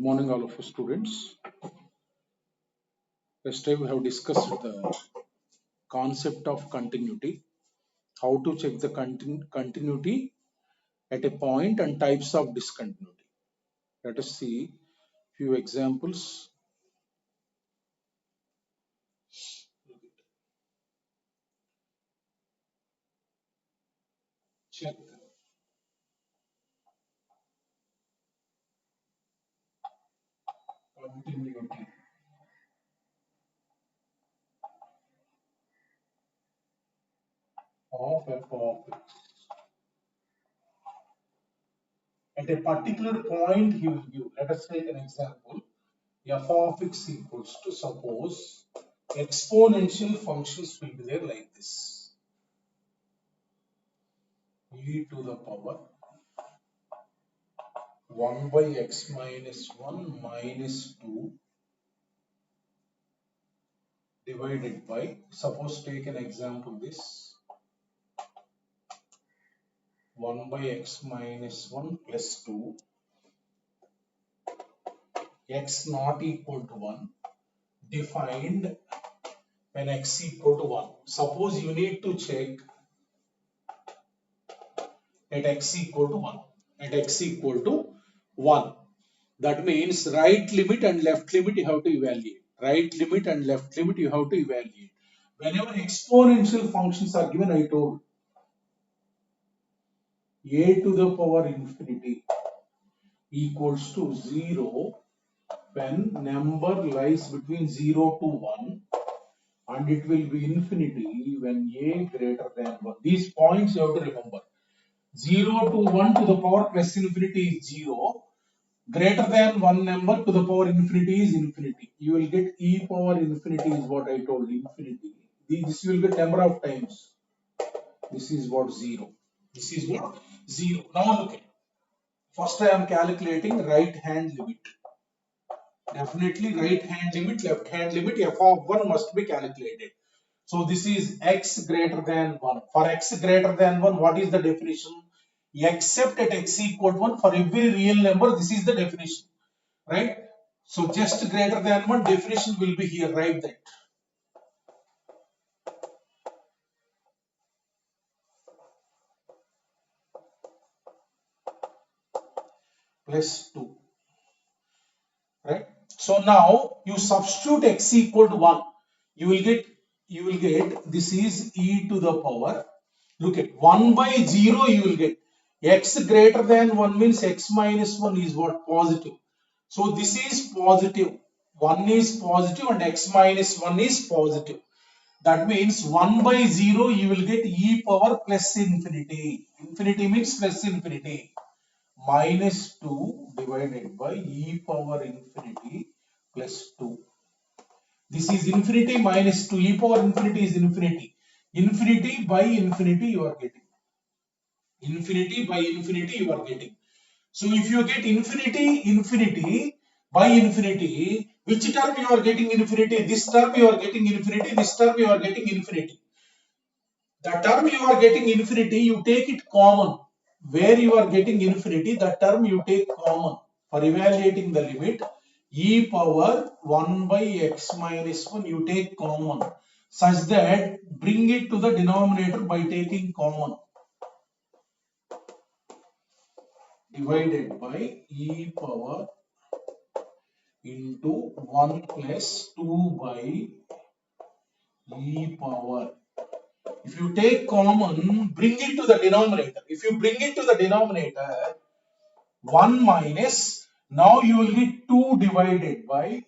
Good morning, all of you students. Yesterday we have discussed the concept of continuity, how to check the continuity at a point and types of discontinuity. Let us see few examples. Check continuity of f of x. At a particular point he will give. Let us take an example. F of x equals to, suppose, exponential functions will be there like this. E to the power 1 by x minus 1 minus 2 divided by, suppose take an example, this 1 by x minus 1 plus 2, x not equal to 1, defined when x equal to 1. Suppose you need to check at x equal to 1. At x equal to 1. That means right limit and left limit you have to evaluate. Right limit and left limit you have to evaluate. Whenever exponential functions are given, I told a to the power infinity equals to 0 when number lies between 0 to 1, and it will be infinity when a greater than 1. These points you have to remember. 0 to 1 to the power plus infinity is 0. Greater than 1 number to the power infinity is infinity. You will get e power infinity is what I told, infinity. This you will get number of times. This is what 0. This is what 0. Now look at. First I am calculating right hand limit. Definitely right hand limit, left hand limit, f of 1 must be calculated. So this is x greater than 1. For x greater than 1, what is the definition? Except at x equal to 1, for every real number, this is the definition. Right? So just greater than 1 definition will be here. Write that. Plus 2. Right? So now you substitute x equal to 1. You will get this is e to the power. Look at 1 by 0 you will get. X greater than 1 means x minus 1 is what? Positive. So this is positive. 1 is positive and x minus 1 is positive. That means 1 by 0 you will get e power plus infinity. Infinity means plus infinity. Minus 2 divided by e power infinity plus 2. This is infinity minus 2. E power infinity is infinity. Infinity by infinity you are getting. Infinity by infinity you are getting. So if you get infinity by infinity, which term you are getting infinity? This term you are getting infinity, this term you are getting infinity. The term you are getting infinity, you take it common. Where you are getting infinity, the term you take common. For evaluating the limit, e power 1 by x minus 1 you take common, such that bring it to the denominator by taking common. Divided by e power into 1 plus 2 by e power. If you take common, bring it to the denominator. If you bring it to the denominator, 1 minus, now you will get 2 divided by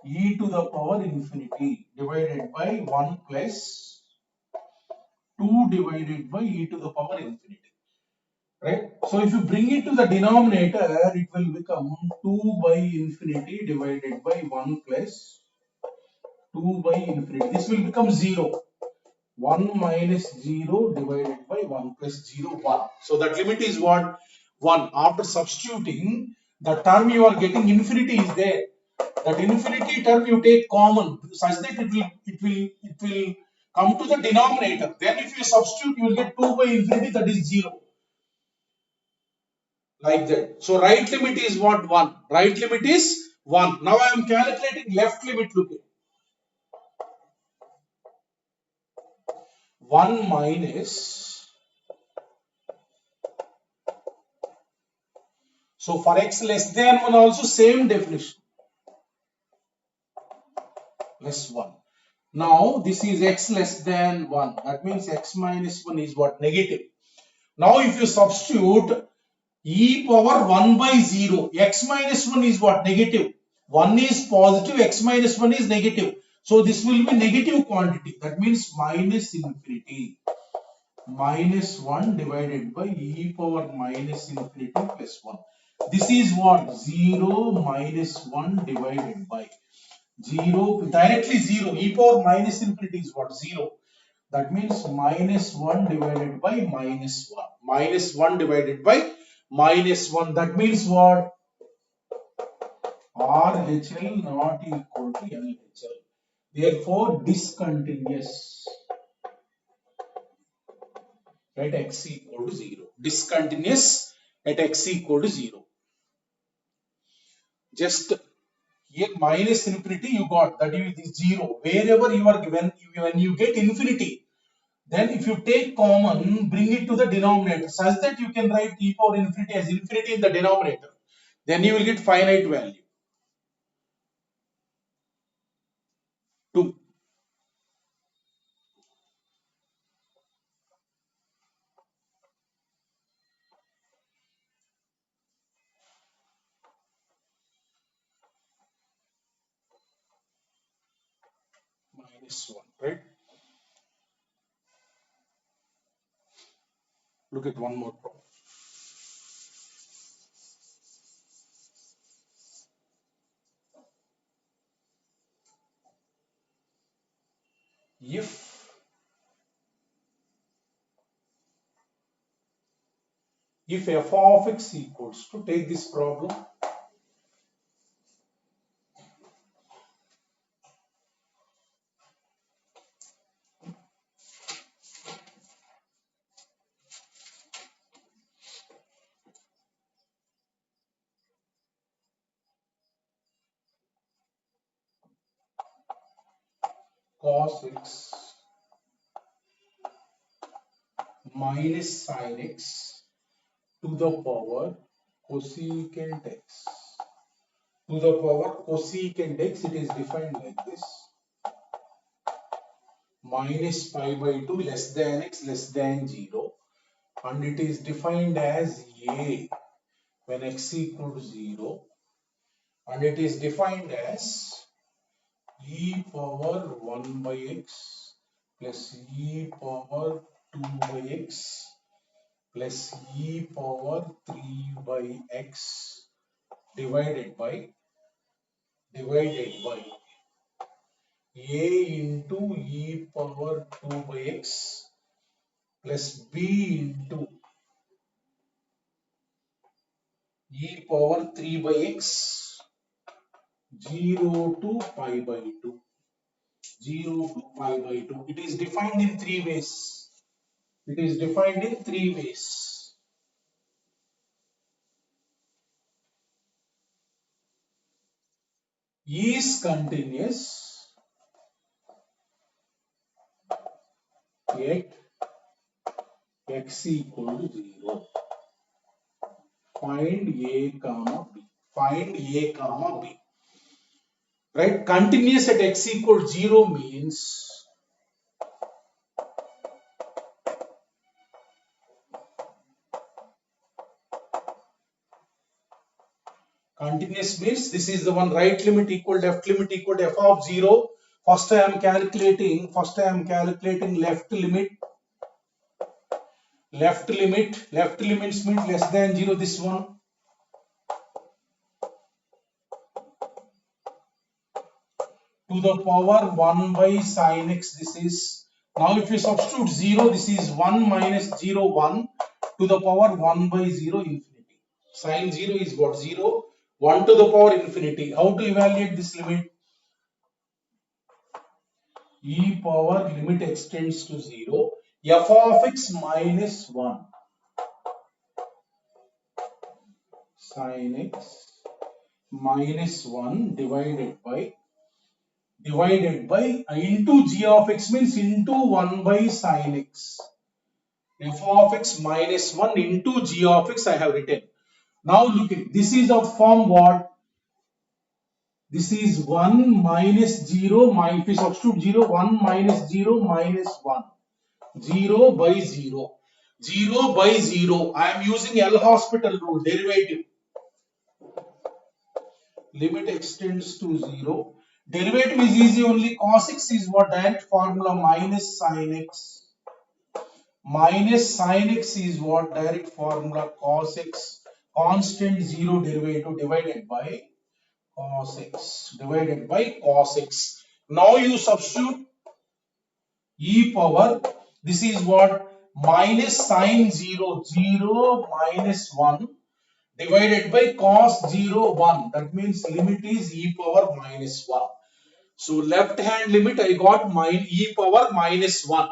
e to the power infinity divided by 1 plus 2 divided by e to the power infinity. Right? So if you bring it to the denominator, it will become 2 by infinity divided by 1 plus 2 by infinity. This will become 0. 1 minus 0 divided by 1 plus 0, 1. So that limit is what? 1. After substituting, the term you are getting infinity is there. That infinity term you take common, such that it will come to the denominator. Then if you substitute, you will get 2 by infinity, that is 0. like that. So right limit is what? 1. Right limit is 1. Now I am calculating left limit. Look at 1 minus. So for x less than 1 also same definition. Less 1. Now this is x less than 1. That means x minus 1 is what? Negative. Now if you substitute e power 1 by 0, x minus 1 is what? Negative. 1 is positive, x minus 1 is negative. So this will be negative quantity. That means minus infinity. Minus 1 divided by e power minus infinity plus 1. This is what? 0 minus 1 divided by 0, directly 0. E power minus infinity is what? 0. That means minus 1 divided by minus 1. Minus 1 divided by minus 1. That means what? RHL not equal to LHL. Therefore, discontinuous. At x equal to 0. Discontinuous at x equal to 0. Just here minus infinity you got, that is 0. Wherever you are given, when you get infinity, then if you take common, bring it to the denominator such that you can write e power infinity as infinity in the denominator. Then you will get finite value. 2. Minus 1, right? Look at one more problem. If f of x equals to, take this problem, cos x minus sin x to the power cosecant x to the power cosecant x, it is defined like this: minus pi by 2 less than x less than 0, and it is defined as a when x equal to 0, and it is defined as e power 1 by x plus e power 2 by x plus e power 3 by x divided by a into e power 2 by x plus b into e power 3 by x 0 to pi by 2. 0 to pi by 2. It is defined in 3 ways. It is defined in 3 ways. Is continuous at x equal to 0. Find a comma b. Find a comma b. Right? Continuous at x equal to 0 means continuous means this is the one, right limit equal to left limit equal to f of 0. First I am calculating left limit. Left limits means less than 0, this one. To the power 1 by sin x, this is. Now if you substitute 0, this is 1 minus 0, 1 to the power 1 by 0 infinity. Sin 0 is what? 0. 1 to the power infinity. How to evaluate this limit? E power limit extends to 0. F of x minus 1. sin x minus 1 divided by into g of x means into 1 by sin x. F of x minus 1 into g of x I have written. Now look at this is of form what? This is 1 minus 0, if we substitute 0, 1 minus 0 minus 1. 0 by 0. 0 by 0. I am using L'Hospital rule, derivative. Limit extends to 0. Derivative is easy, only cos x is what? Direct formula minus sin x. Minus sin x is what? Direct formula cos x. Constant 0 derivative divided by cos x. Divided by cos x. Now you substitute e power. This is what? Minus sin 0. 0 minus 1 divided by cos 0 1. That means limit is e power minus 1. So left hand limit I got e power minus 1.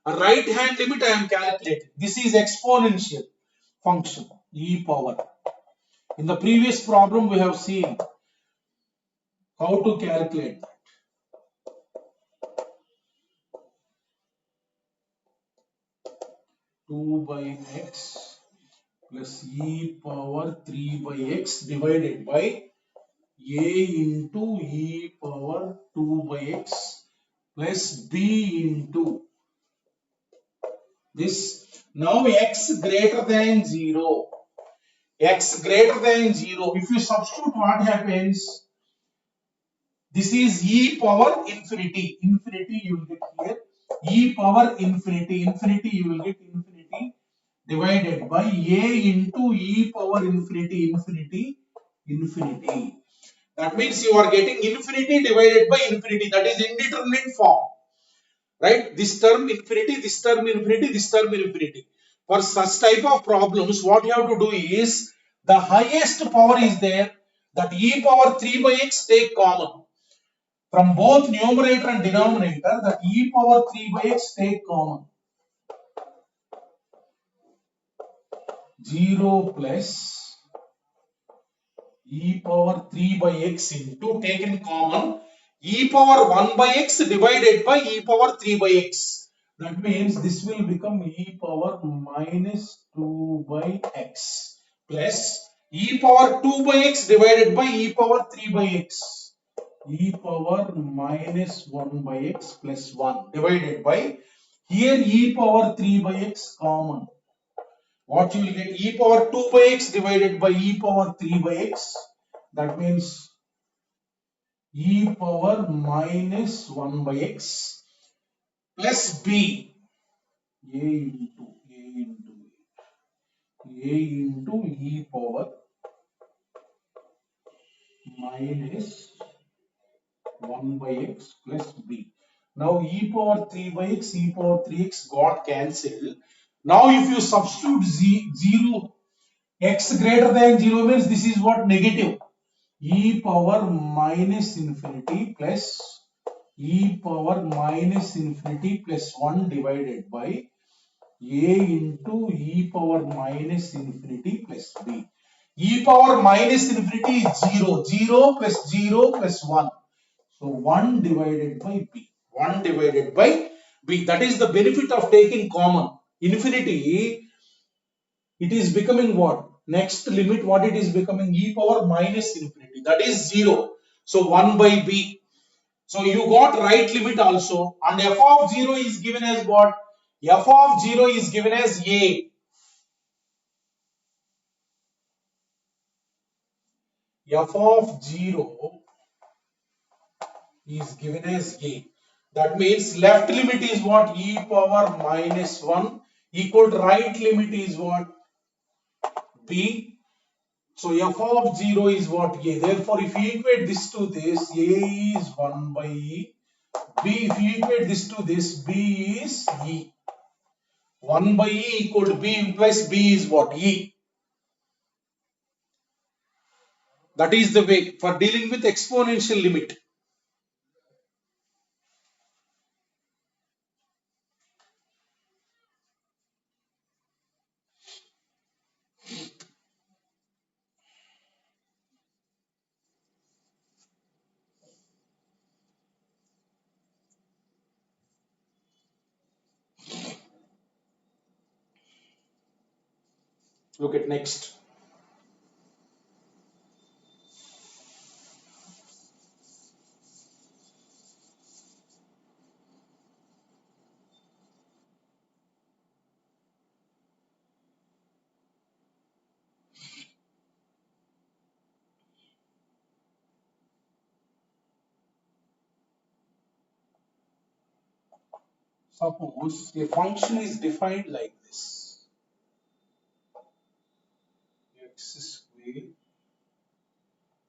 Right hand limit I am calculating. This is exponential function e power. In the previous problem we have seen how to calculate that. 2 by x plus e power 3 by x divided by a into e power 2 by x plus b into this. Now x greater than 0. X greater than 0. If you substitute, what happens? This is e power infinity. Infinity you will get here. E power infinity. Infinity you will get infinity divided by a into e power infinity. Infinity. Infinity. That means you are getting infinity divided by infinity. That is indeterminate form. Right? This term infinity, this term infinity, this term infinity. For such type of problems, what you have to do is the highest power is there, that e power 3 by x take common. From both numerator and denominator, that e power 3 by x take common. 0 plus e power 3 by x into taken common e power 1 by x divided by e power 3 by x. That means this will become e power minus 2 by x plus e power 2 by x divided by e power 3 by x. E power minus 1 by x plus 1 divided by, here e power 3 by x common. What you will get? E power 2 by x divided by e power 3 by x. That means e power minus 1 by x plus b. A into e power minus 1 by x plus b. Now e power 3 by x, e power 3x got cancelled. Now if you substitute 0, x greater than 0 means this is what? Negative. E power minus infinity plus e power minus infinity plus 1 divided by a into e power minus infinity plus b. E power minus infinity is 0. 0 plus 0 plus 1. So 1 divided by b. 1 divided by b. That is the benefit of taking common. Infinity, it is becoming what? Next limit, what it is becoming? E power minus infinity. That is 0. So 1 by b. So you got right limit also. And f of 0 is given as what? F of 0 is given as a. F of 0 is given as a. That means left limit is what? E power minus 1 equal to right limit is what? B. So f of 0 is what? A. Therefore, if you equate this to this, a is 1 by e. B, if you equate this to this, b is e. 1 by e equal to b implies b is what? E. That is the way for dealing with exponential limit. Look at next. Suppose a function is defined like this: x square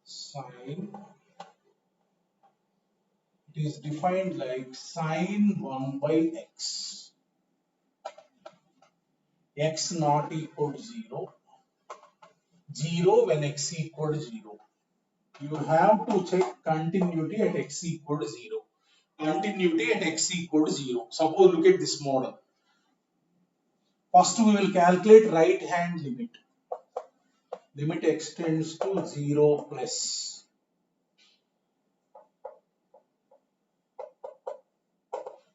sine, it is defined like sine 1 by x, x not equal to 0, 0 when x equal to 0. You have to check continuity at x equal to 0. Continuity at x equal to 0. Suppose look at this model. First we will calculate right hand limit. Limit x tends to 0 plus.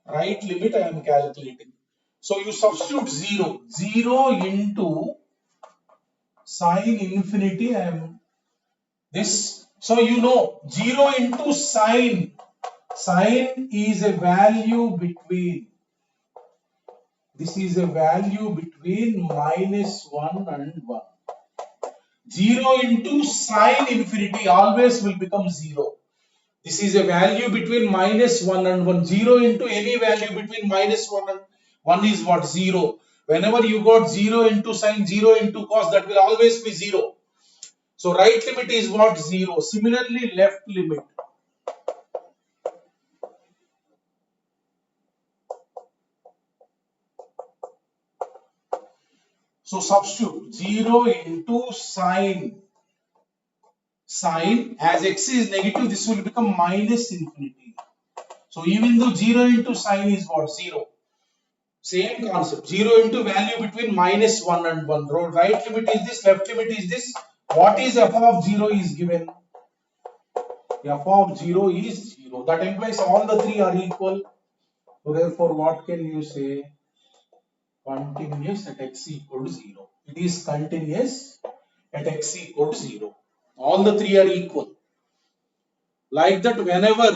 Right limit I am calculating. So you substitute 0. 0 into sine infinity I am this. So you know 0 into sine. Sine is a value between, this is a value between -1 and 1. 0 into sine infinity always will become 0. This is a value between -1 and 1. 0 into any value between -1 and 1 is what? 0. Whenever you got 0 into sine, 0 into cos, that will always be 0. So right limit is what? 0. Similarly, left limit. So substitute 0 into sine. Sine, as x is negative, this will become minus infinity. So even though 0 into sine is what? 0. Same concept. 0 into value between -1 and 1. Right limit is this, left limit is this. What is f of 0 is given? F of 0 is 0. That implies all the three are equal. So therefore, what can you say? Continuous at x equal to 0. It is continuous at x equal to 0. All the three are equal. Like that, whenever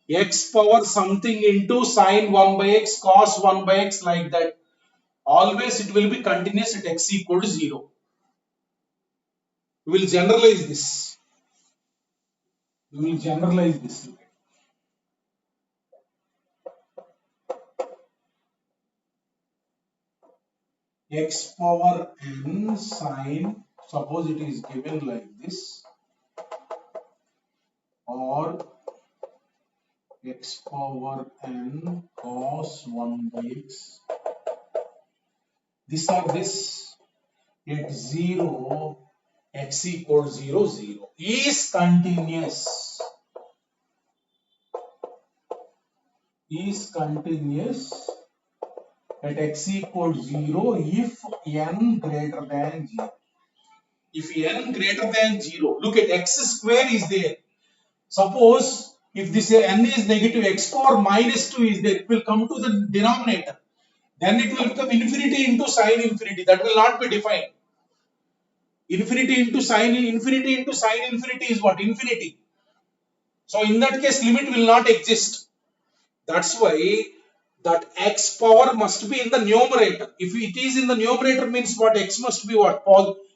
x power something into sine 1 by x, cos 1 by x, like that, always it will be continuous at x equal to 0. We will generalize this. We will generalize this. X power n sine, suppose it is given like this, or x power n cos 1 by x. This or this at 0, x equals 0, 0 is continuous. Is continuous at x equals 0 if n greater than 0. If n greater than 0, look at x square is there. Suppose if this n is negative, x power -2 is there, it will come to the denominator. Then it will become infinity into sine infinity. That will not be defined. Infinity into sine infinity is what? Infinity. So in that case, limit will not exist. That's why that x power must be in the numerator. If it is in the numerator, means what? X must be what?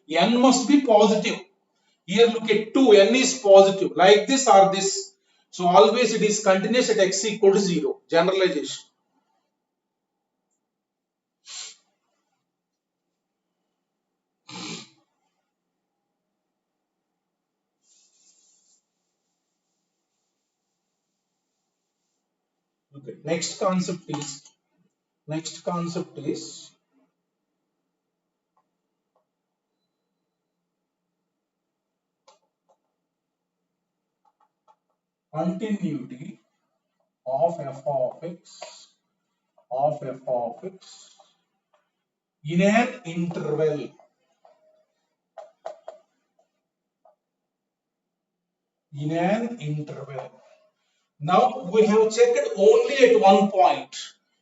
N must be positive. Here look at 2, n is positive, like this or this. So always it is continuous at x equal to 0. Generalization. Okay. Next concept is continuity of f of x in an interval. In an interval. Now we have checked only at one point.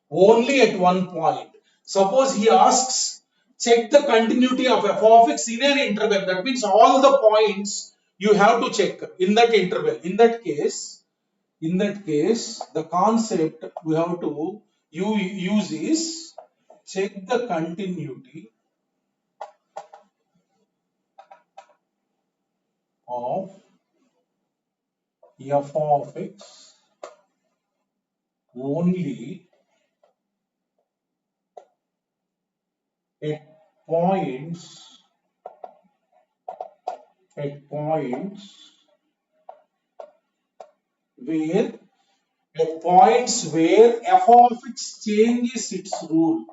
Only at one point. Suppose he asks check the continuity of f of x in an interval. That means all the points you have to check in that interval. In that case, the concept we have to use is check the continuity of f of x only at points where f of x changes its rule.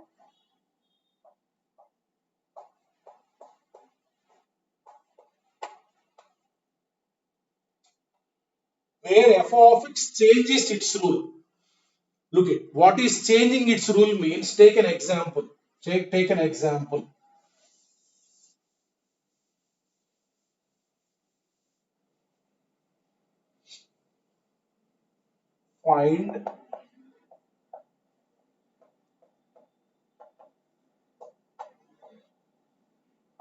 Where f of x changes its rule. Look at what is changing its rule means. Take an example. Take an example. Find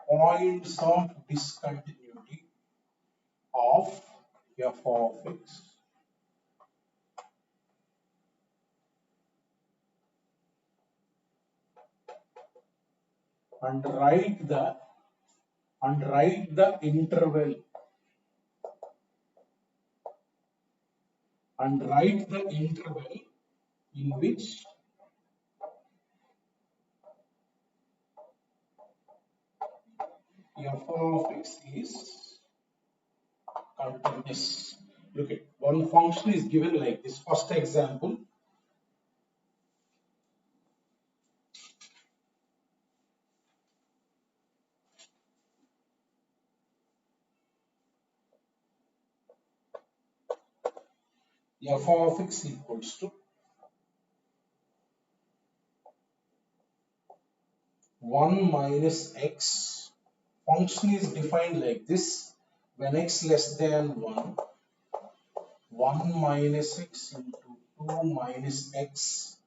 points of discontinuity of f of x and write the interval in which f of x is continuous. Look at one function is given like this. First example, f of x equals to 1 minus x. Function is defined like this. When x less than 1, 1 minus x into 2 minus x.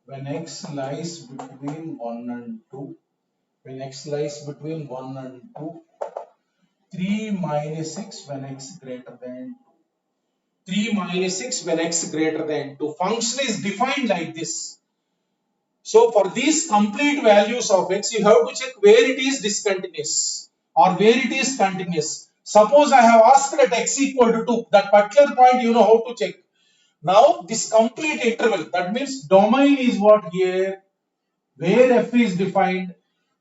When x lies between 1 and 2, when x lies between 1 and 2, 3 minus x when x greater than 2. 3 minus x when x greater than 2. Function is defined like this. So for these complete values of x, you have to check where it is discontinuous or where it is continuous. Suppose I have asked at x equal to 2, that particular point you know how to check. Now this complete interval, that means domain is what here, where f is defined,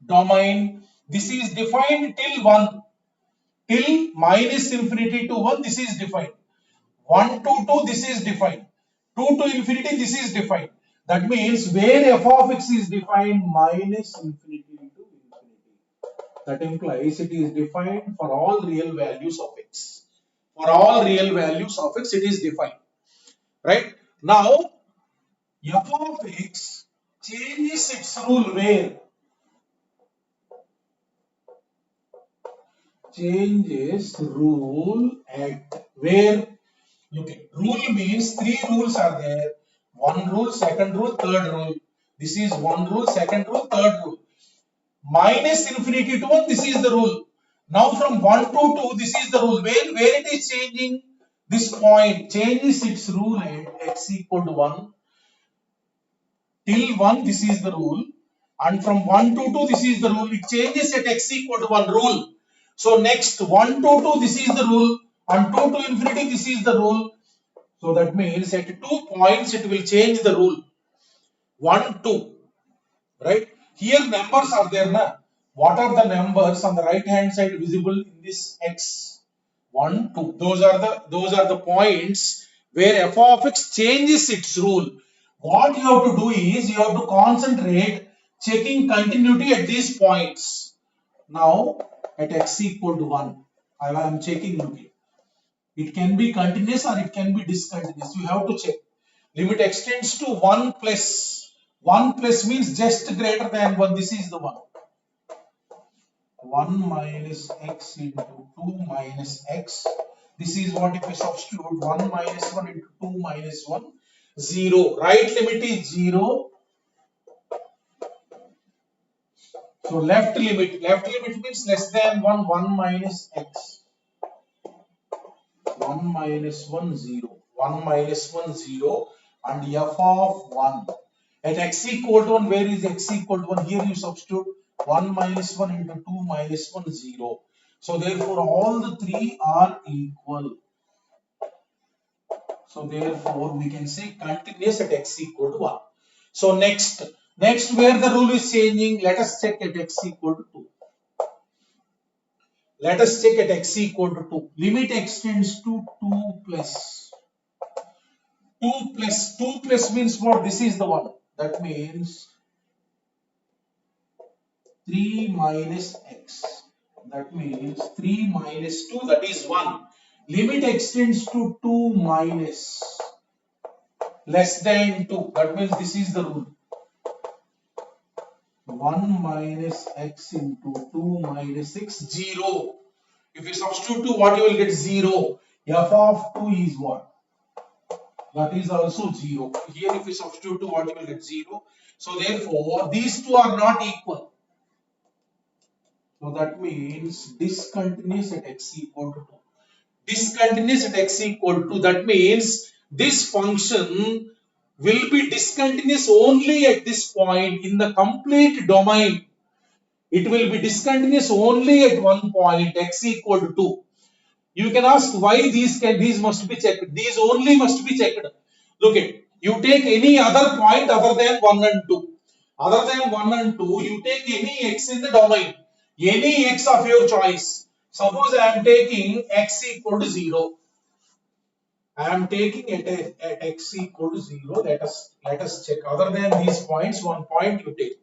domain, this is defined till 1, till minus infinity to 1, this is defined. 1 to 2, this is defined. 2 to infinity, this is defined. That means where f of x is defined minus infinity to infinity. That implies it is defined for all real values of x. For all real values of x, it is defined. Right? Now, f of x changes its rule where? Changes rule at where? Look at rule means 3 rules are there. One rule, second rule, third rule. This is one rule, second rule, third rule. Minus infinity to 1, this is the rule. Now from 1 to 2, this is the rule. Where it is changing? This point changes its rule at x equal to 1. Till 1, this is the rule. And from 1 to 2, this is the rule. It changes at x equal to 1 rule. So next 1 to 2, this is the rule. And 2 to infinity, this is the rule. So that means at 2 points, it will change the rule. 1, 2. Right? Here numbers are there. Na? What are the numbers on the right hand side visible in this x? 1, 2. Those are the points where f of x changes its rule. What you have to do is you have to concentrate checking continuity at these points. Now at x equal to 1, I am checking. Looking. It can be continuous or it can be discontinuous. You have to check. Limit extends to 1 plus. 1 plus means just greater than 1. This is the one. 1 minus x into 2 minus x. This is what if I substitute 1 minus 1 into 2 minus 1. 0. Right limit is 0. So left limit means less than 1, 1 minus x. 1 minus 1, 0. 1 minus 1, 0. And f of 1. At x equal to 1, where is x equal to 1? Here you substitute 1 minus 1 into 2 minus 1, 0. So therefore all the three are equal. So therefore we can say continuous at x equal to 1. So next where the rule is changing, let us check at x equal to 2. Let us check at x equal to 2. Limit extends to 2 plus. 2 plus means what? This is the one. That means 3 minus x. That means 3 minus 2, that is 1. Limit extends to 2 minus less than 2. That means this is the rule. 1 minus x into 2 minus 6, 0. If you substitute 2, what you will get? 0. F of 2 is what? That is also 0. Here if you substitute 2, what you will get? 0. So therefore, these two are not equal. So that means discontinuous at x equal to 2. Discontinuous at x equal to, that means this function will be discontinuous only at this point in the complete domain. It will be discontinuous only at one point, x equal to 2. You can ask why these must be checked. These only must be checked. Look at, you take any other point other than 1 and 2. Other than 1 and 2, you take any x in the domain. Any x of your choice. Suppose I am taking x equal to 0. I am taking it at x equal to 0. Let us check. Other than these points, one point you take.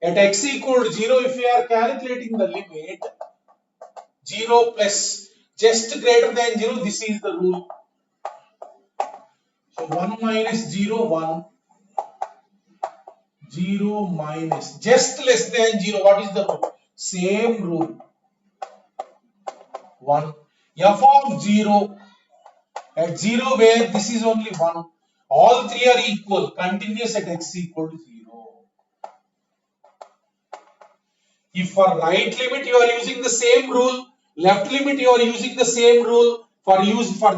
At x equal to 0, if you are calculating the limit, 0 plus just greater than 0, this is the rule. So 1 minus 0, 1. 0 minus just less than 0. What is the rule? Same rule. 1. F of 0 at 0 where this is only 1. All three are equal. Continuous at x equal to 0. If for right limit you are using the same rule, left limit you are using the same rule, for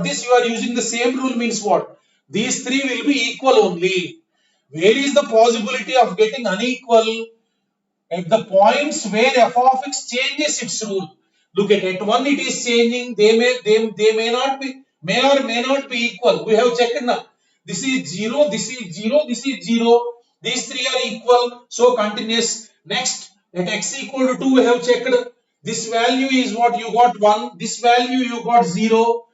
this you are using the same rule, means what? These three will be equal only. Where is the possibility of getting unequal? At the points where f of x changes its rule. Look at 1 it is changing, they may not be, may or may not be equal. We have checked now. This is 0, this is 0, this is 0. These three are equal, so continuous. Next, at x equal to 2 we have checked. This value is what? You got 1. This value you got 0.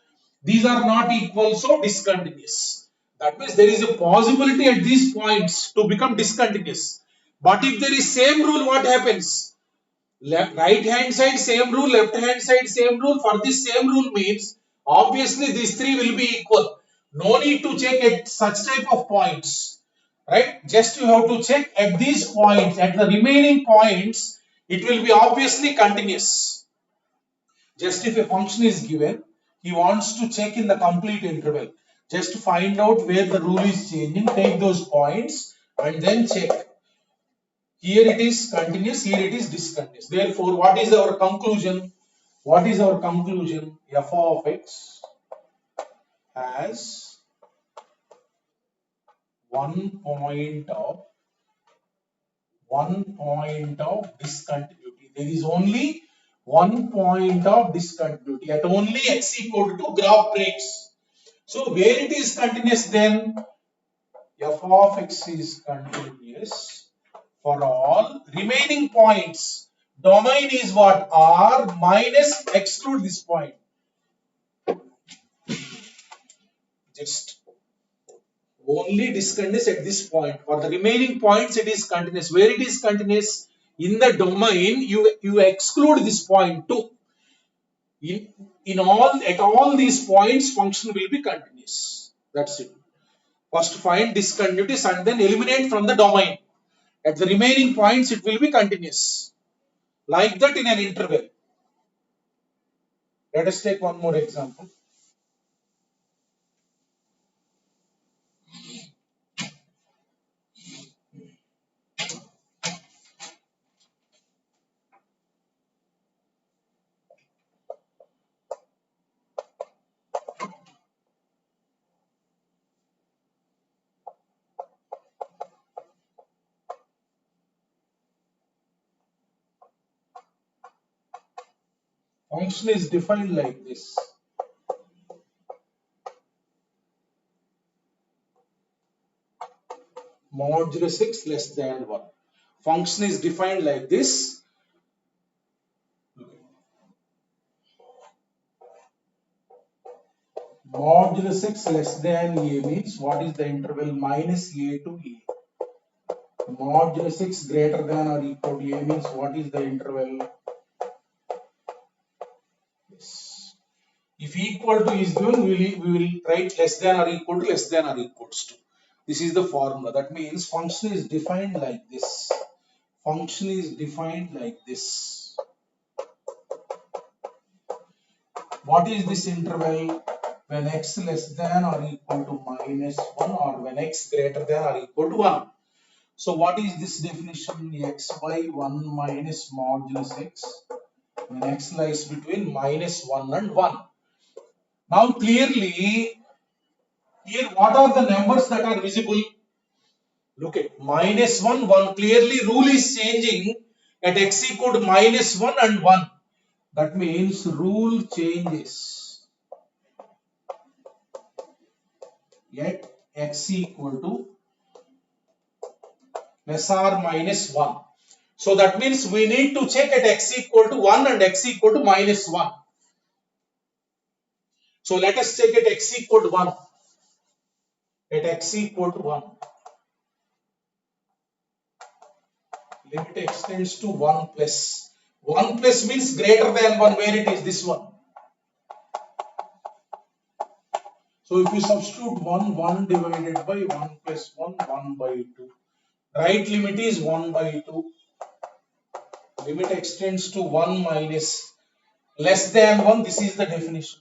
These are not equal, so discontinuous. That means there is a possibility at these points to become discontinuous. But if there is same rule, what happens? Right hand side same rule, left hand side same rule. For this same rule means obviously these three will be equal. No need to check at such type of points, right? Just you have to check at these points. At the remaining points, it will be obviously continuous. Just if a function is given, he wants to check in the complete interval. Just to find out where the rule is changing, take those points and then check. Here it is continuous, here it is discontinuous. Therefore, what is our conclusion? What is our conclusion? F of x has one point of discontinuity. There is only 1 point of discontinuity at only x equal to graph breaks. So where it is continuous, then f of x is continuous for all remaining points. Domain is what? R minus exclude this point. Just only discontinuous at this point. For the remaining points, it is continuous. Where it is continuous? In the domain, you exclude this point too. At all these points, function will be continuous. That's it. First find discontinuities and then eliminate from the domain. At the remaining points, it will be continuous. Like that in an interval. Let us take one more example. Function is defined like this. Modulus x less than 1. Function is defined like this. Modulus x less than a means what is the interval minus a to a. Modulus x greater than or equal to a means what is the interval? Yes. If equal to is given, we will write less than or equal to less than or equals to. This is the formula. That means function is defined like this. Function is defined like this. What is this interval? When x less than or equal to minus 1 or when x greater than or equal to 1. So what is this definition? X by 1 minus modulus x when x lies between minus 1 and 1. Now clearly here what are the numbers that are visible? Look at minus 1, 1. Clearly rule is changing at x equal to minus 1 and 1. That means rule changes at x equal to less or minus 1. So that means we need to check at x equal to 1 and x equal to minus 1. So let us check at x equal to 1. At x equal to 1. Limit extends to 1 plus. 1 plus means greater than 1. Where it is? This one. So if you substitute 1 divided by 1 plus 1 by 2. Right limit is 1 by 2. Limit extends to 1 minus less than 1. This is the definition.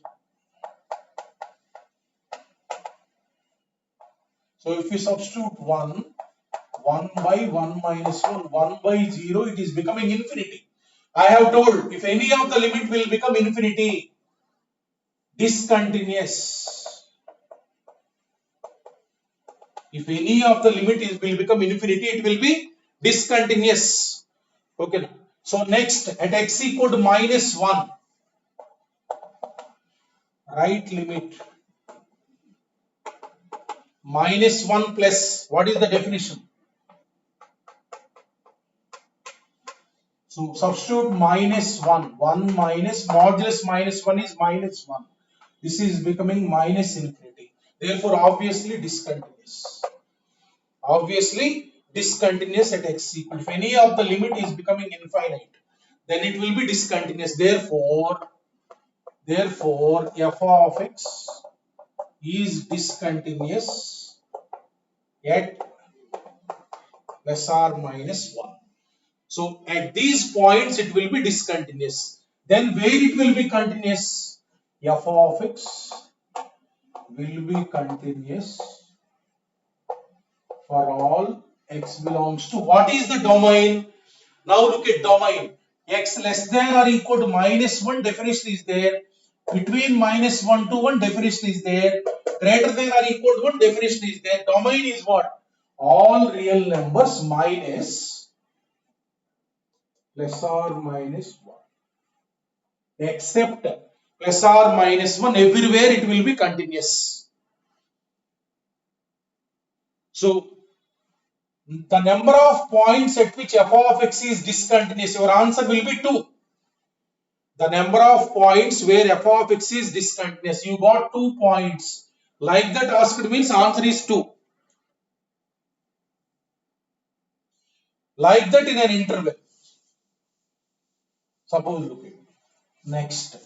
So if you substitute 1 by 1 minus 1 by 0, it is becoming infinity. I have told if any of the limit will become infinity, discontinuous. If any of the limit will become infinity, it will be discontinuous. Okay. So next at x equal to minus 1, right limit minus 1 plus, what is the definition? So substitute minus 1, 1 minus modulus minus 1 is minus 1. This is becoming minus infinity. Therefore obviously discontinuous. Obviously discontinuous at x equal. If any of the limit is becoming infinite, then it will be discontinuous. Therefore f of x is discontinuous at less or minus 1. So at these points it will be discontinuous. Then where it will be continuous? F of x will be continuous for all x belongs to, what is the domain? Now look at domain. X less than or equal to minus 1 definition is there. Between minus 1 to 1 definition is there. Greater than or equal to 1 definition is there. Domain is what? All real numbers minus plus or minus 1. Except plus or minus 1, everywhere it will be continuous. So the number of points at which f of x is discontinuous, your answer will be 2. The number of points where f of x is discontinuous, you got 2 points. Like that asked means answer is 2. Like that in an interval. Suppose look at next.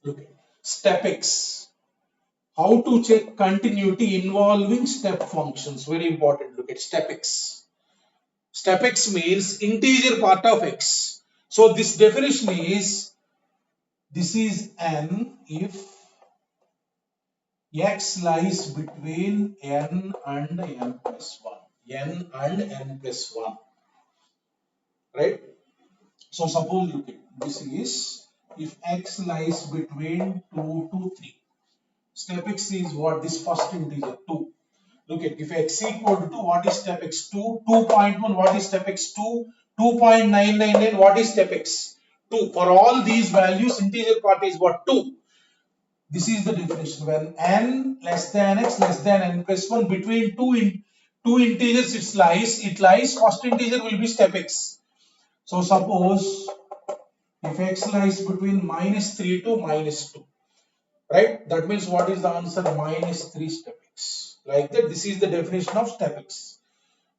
Look at step x. How to check continuity involving step functions? Very important. Look at step x. Step x means integer part of x. So this definition is, this is n if x lies between n and n plus 1. N and n plus 1. Right? So suppose look at this is if x lies between 2 to 3. Step x is what? This first integer 2. Look at if x equal to 2, what is step x? 2. 2.1, what is step x? 2. 2.999, what is step x? 2. For all these values, integer part is what? 2. This is the definition. When n less than x less than n plus 1, between two integers it lies, first integer will be step x. So suppose if x lies between -3 to -2, right? That means what is the answer? -3 step x. Like that, this is the definition of step x.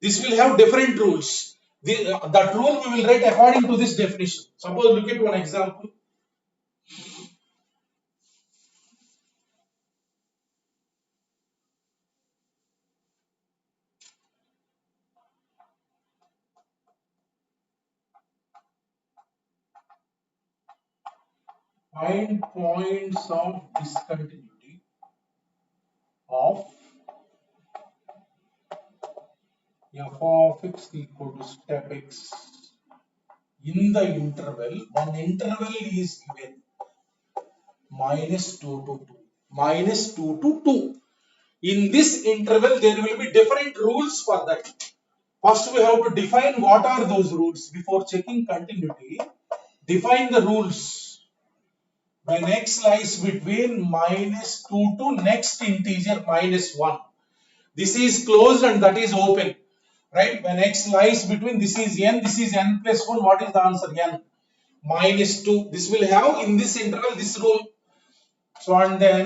This will have different rules. That rule we will write according to this definition. Suppose look at one example. Find points of discontinuity of f of x equal to step x in the interval. One interval is given -2 to 2. -2 to 2. In this interval, there will be different rules for that. First, we have to define what are those rules before checking continuity. Define the rules. When x lies between -2 to next integer -1. This is closed and that is open. Right? When x lies between, this is n plus 1. What is the answer? N. -2. This will have in this interval this rule. So, and then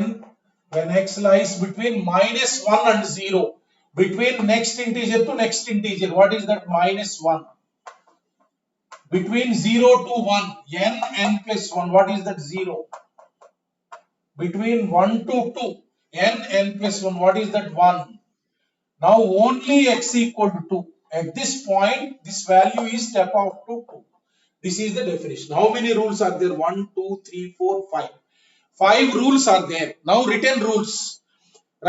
when x lies between -1 and 0, between next integer to next integer, what is that? -1. Between 0 to 1, n plus 1, what is that? 0. Between 1 to 2, n plus 1, what is that? 1. Now only x equal to 2. At this point, this value is step out to 2. This is the definition. How many rules are there? 1, 2, 3, 4, 5. 5 rules are there. Now written rules,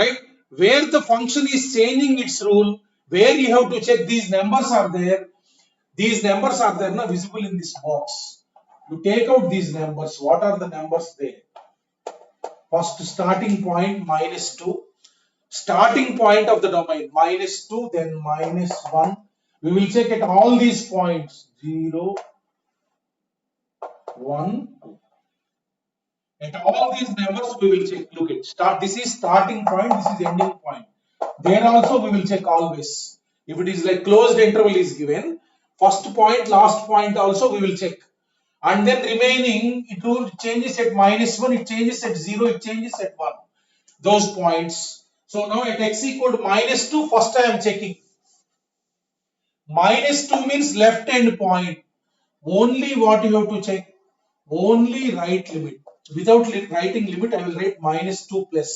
right? Where the function is changing its rule, where you have to check these numbers are there. These numbers are there now visible in this box. You take out these numbers. What are the numbers there? First starting point -2. Starting point of the domain -2, then -1. We will check at all these points 0, 1, 2. At all these numbers we will check. Look at start. This is starting point. This is ending point. There also we will check always. If it is like closed interval is given, first point, last point also we will check. And then remaining, it will changes at -1, it changes at 0, it changes at 1. Those points. So now at x equal to -2, first I am checking. -2 means left hand point. Only what you have to check? Only right limit. Without writing limit, I will write -2 plus.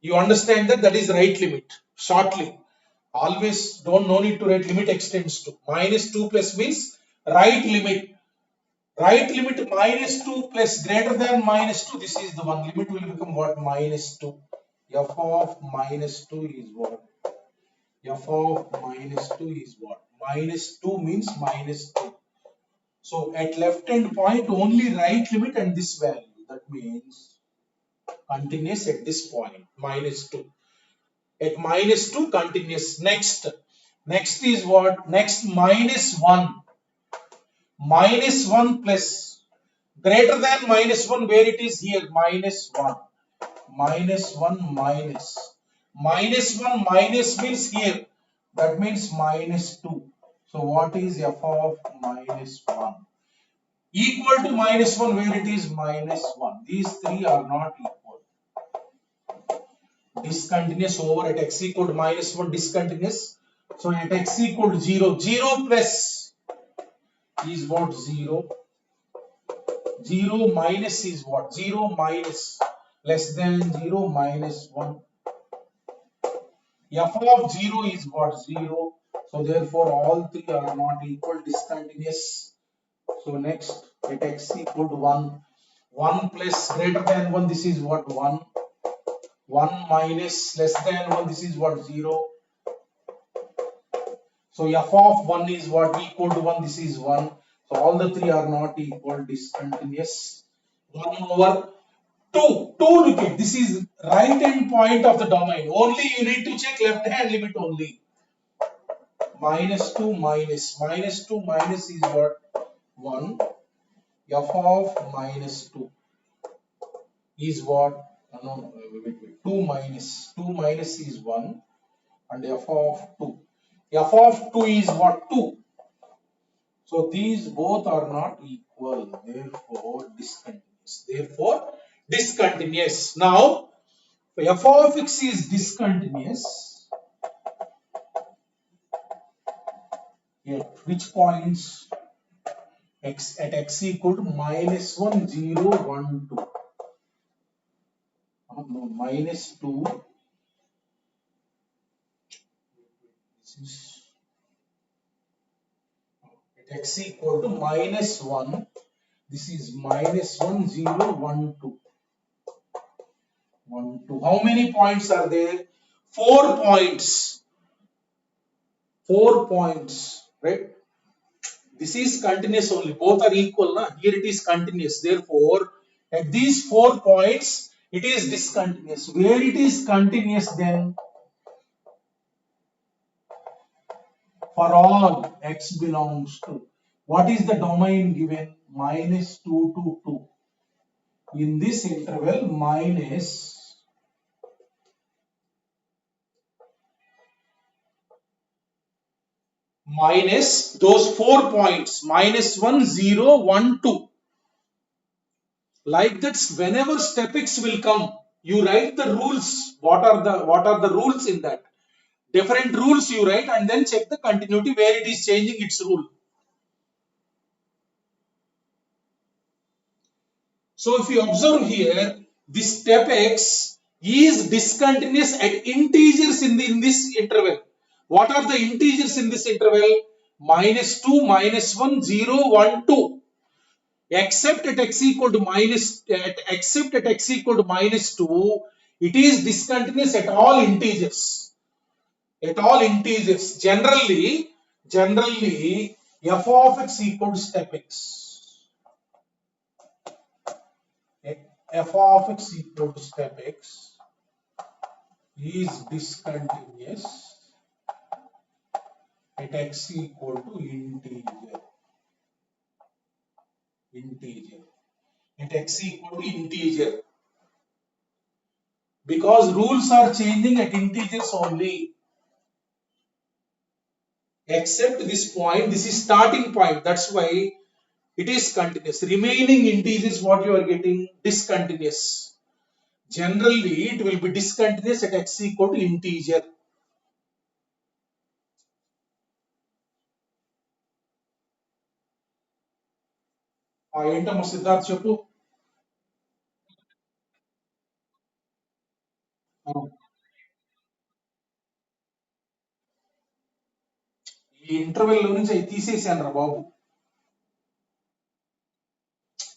You understand that? That is right limit. Shortly. Always no need to write limit extends to. -2 plus means right limit. Right limit -2 plus greater than -2. This is the one. Limit will become what? -2. F of -2 is what? F of -2 is what? -2 means -2. So at left hand point only right limit and this value. That means continuous at this point -2. At -2 continuous. Next is what? Next -1. -1 plus greater than -1, where it is here -1. -1 minus. -1 minus means here. That means -2. So what is f of -1? Equal to -1, where it is -1. These three are not equal. Discontinuous over at x equal to -1, discontinuous. So at x equal to 0, 0 plus is what? 0. 0 minus is what? 0 minus less than 0 minus 1. F of 0 is what? 0. So therefore all three are not equal, discontinuous. So next at x equal to 1. 1 plus greater than 1, this is what? 1. 1 minus less than 1, this is what? 0. So f of 1 is what? Equal to 1, this is 1. So all the three are not equal, discontinuous. 1 over 2. 2, look at this is right hand point of the domain. Only you need to check left hand limit only. minus 2 minus 2 minus is what? 1. F of minus 2 is what? No, wait. 2 minus is 1 and f of 2. F of 2 is what? 2. So these both are not equal, therefore discontinuous. Now, f of x is discontinuous at which points? X at x equal to minus 1, 0, 1, 2. No, minus 2. This is at x equal to minus 1. This is minus 1, 0, 1, 2. 1, 2. How many points are there? 4 points. 4 points, right? This is continuous only. Both are equal. Na? Here it is continuous. Therefore, at these 4 points, it is discontinuous. Where it is continuous then? For all x belongs to. What is the domain given? Minus 2 to 2. In this interval, minus those 4 points, minus 1, 0, 1, 2. Like that, whenever step x will come, you write the rules. What are the rules in that? Different rules you write and then check the continuity where it is changing its rule. So if you observe here, this step x is discontinuous at integers in this interval. What are the integers in this interval? Minus 2, minus 1, 0, 1, 2. Except at x equal to minus 2, it is discontinuous at all integers. At all integers. Generally, f of x equal to step x. F of x equal to step x is discontinuous at x equal to integer. At x equal to integer. Because rules are changing at integers only. Except this point, this is starting point. That's why it is continuous. Remaining integers, what you are getting? Discontinuous. Generally, it will be discontinuous at x equal to integer. ఏంటమ్మా సిద్ధార్థ్ చెప్పు. ఈ interval లో నుంచి అవి తీసేసాను రా బాబు.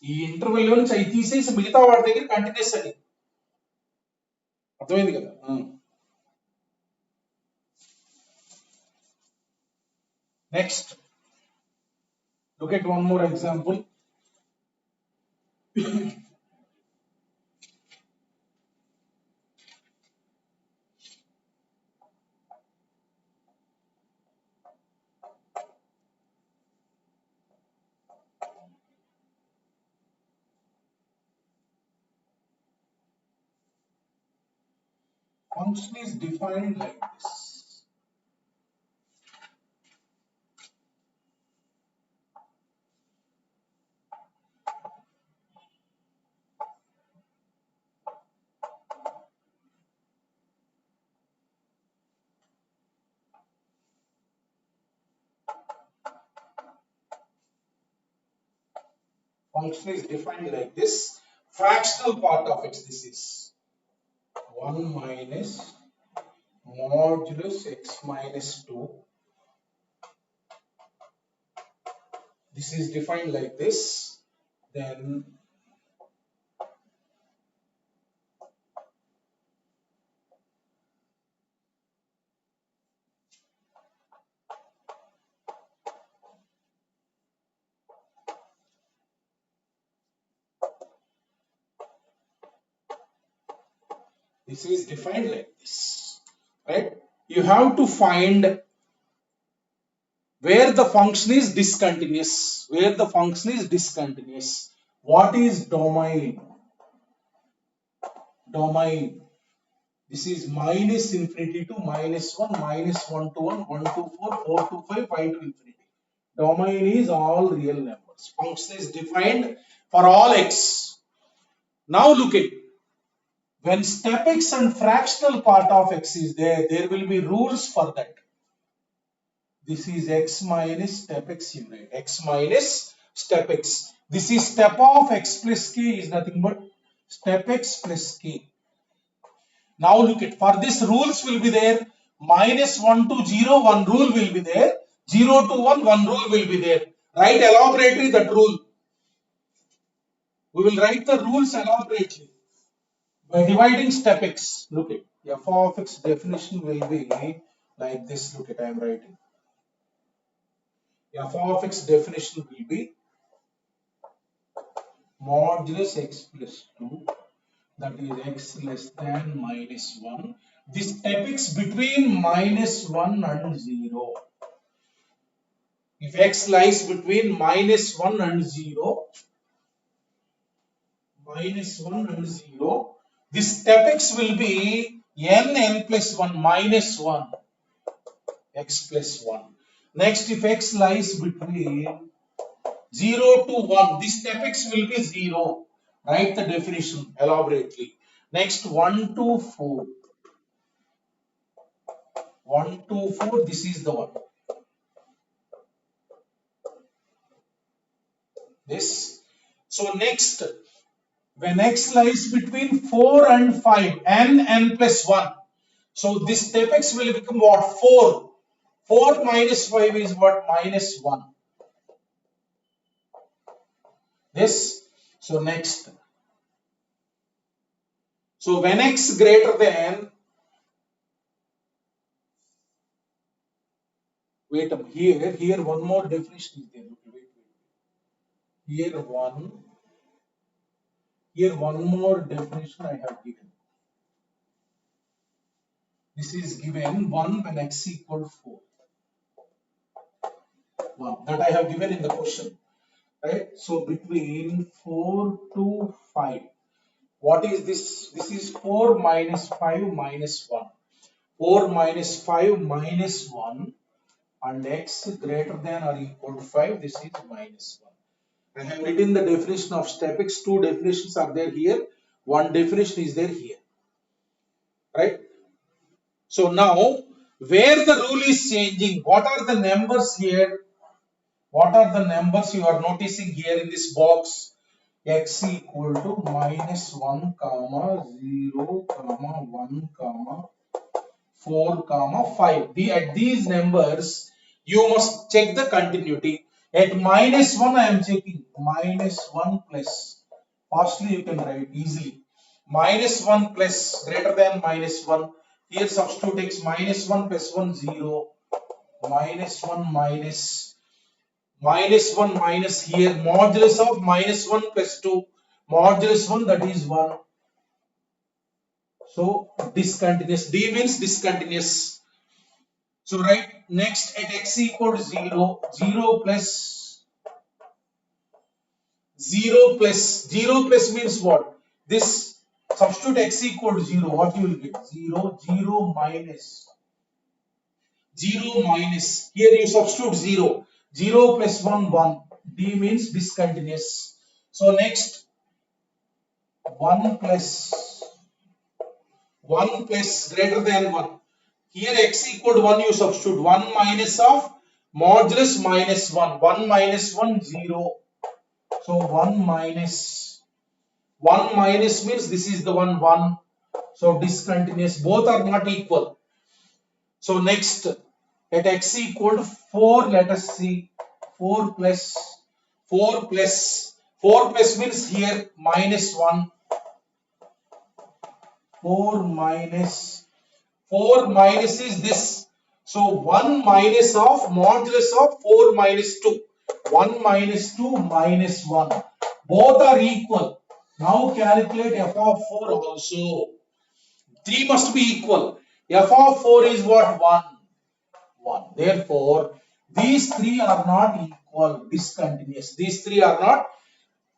ఈ interval లో నుంచి అవి తీసేసి మిగతా వాడి దగ్గర కంటిన్యూస్ అని. అర్థమైంది కదా? Next look at one more example. Function is defined like this. Function is defined like this. Fractional part of it, this is 1 minus modulus x minus 2. This is defined like this. Then this is defined like this, right? You have to find where the function is discontinuous. Where the function is discontinuous. What is domain? Domain. This is minus infinity to minus 1, minus 1 to 1, 1 to 4, 4 to 5, 5 to infinity. Domain is all real numbers. Function is defined for all x. Now look at, when step x and fractional part of x is there, there will be rules for that. This is x minus step x unit. X minus step x. This is step of x plus k is nothing but step x plus k. Now look at, for this rules will be there. Minus 1 to 0, one rule will be there. 0 to 1, one rule will be there. Write elaborately that rule. We will write the rules elaborately by dividing step x. Look at, f of x definition will be like this. Look at, I am writing. F of x definition will be modulus x plus 2, that is x less than minus 1. This step x between minus 1 and 0. If x lies between minus 1 and 0, this step x will be n plus 1 minus 1 x plus 1. Next, if x lies between 0 to 1, this step x will be 0. Write the definition elaborately. Next, 1 to 4. 1 to 4, this is the one. This. So next, when x lies between 4 and 5, n plus 1. So this step x will become what? 4. 4 minus 5 is what? Minus 1. This. So next. So when x greater than, wait a minute, here one more definition is there. Wait. Here one more definition I have given. This is given 1 when x equal 4. 1 that I have given in the question. Right? So between 4 to 5. What is this? This is 4 minus 5 minus 1. 4 minus 5 minus 1 and x greater than or equal to 5. This is minus 1. I have written the definition of step x. Two definitions are there here. One definition is there here. Right? So now, where the rule is changing, what are the numbers here? What are the numbers you are noticing here in this box? X equal to minus 1, comma 0, comma 1, comma 4, comma 5. At these numbers, you must check the continuity. At minus 1, I am checking minus 1 plus. Firstly, you can write easily. Minus 1 plus greater than minus 1. Here substitute x minus 1 plus 1, 0. Minus 1 minus. Minus 1 minus here. Modulus of minus 1 plus 2. Modulus 1, that is 1. So discontinuous. D means discontinuous. So right, next at x equal to 0. 0 plus 0 plus 0 plus means what? This substitute x equal to 0. What you will get? 0, 0 minus. 0 minus. Here you substitute 0. 0 plus 1, 1. D means discontinuous. So next, 1 plus greater than 1. Here x equal to 1, you substitute 1 minus of modulus minus 1. 1 minus 1, 0. So 1 minus means this is the one 1. So discontinuous. Both are not equal. So next, at x equal to 4, let us see 4 plus means here minus 1. 4 minus is this. So 1 minus of modulus of 4 minus 2. 1 minus 2 minus 1. Both are equal. Now calculate f of 4 also. 3 must be equal. F of 4 is what? 1. 1. Therefore, These three are not equal, discontinuous. These three are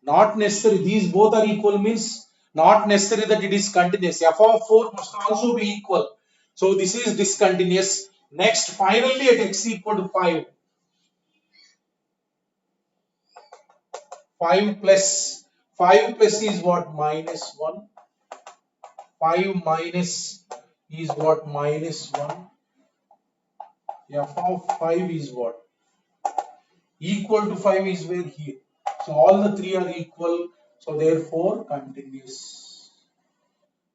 not necessary. These both are equal means not necessary that it is continuous. F of 4 must also be equal. So this is discontinuous. Next, finally at x equal to 5. 5 plus is what? Minus 1. 5 minus is what? Minus 1. F of 5 is what? Equal to 5 is where here. So all the three are equal. So therefore continuous.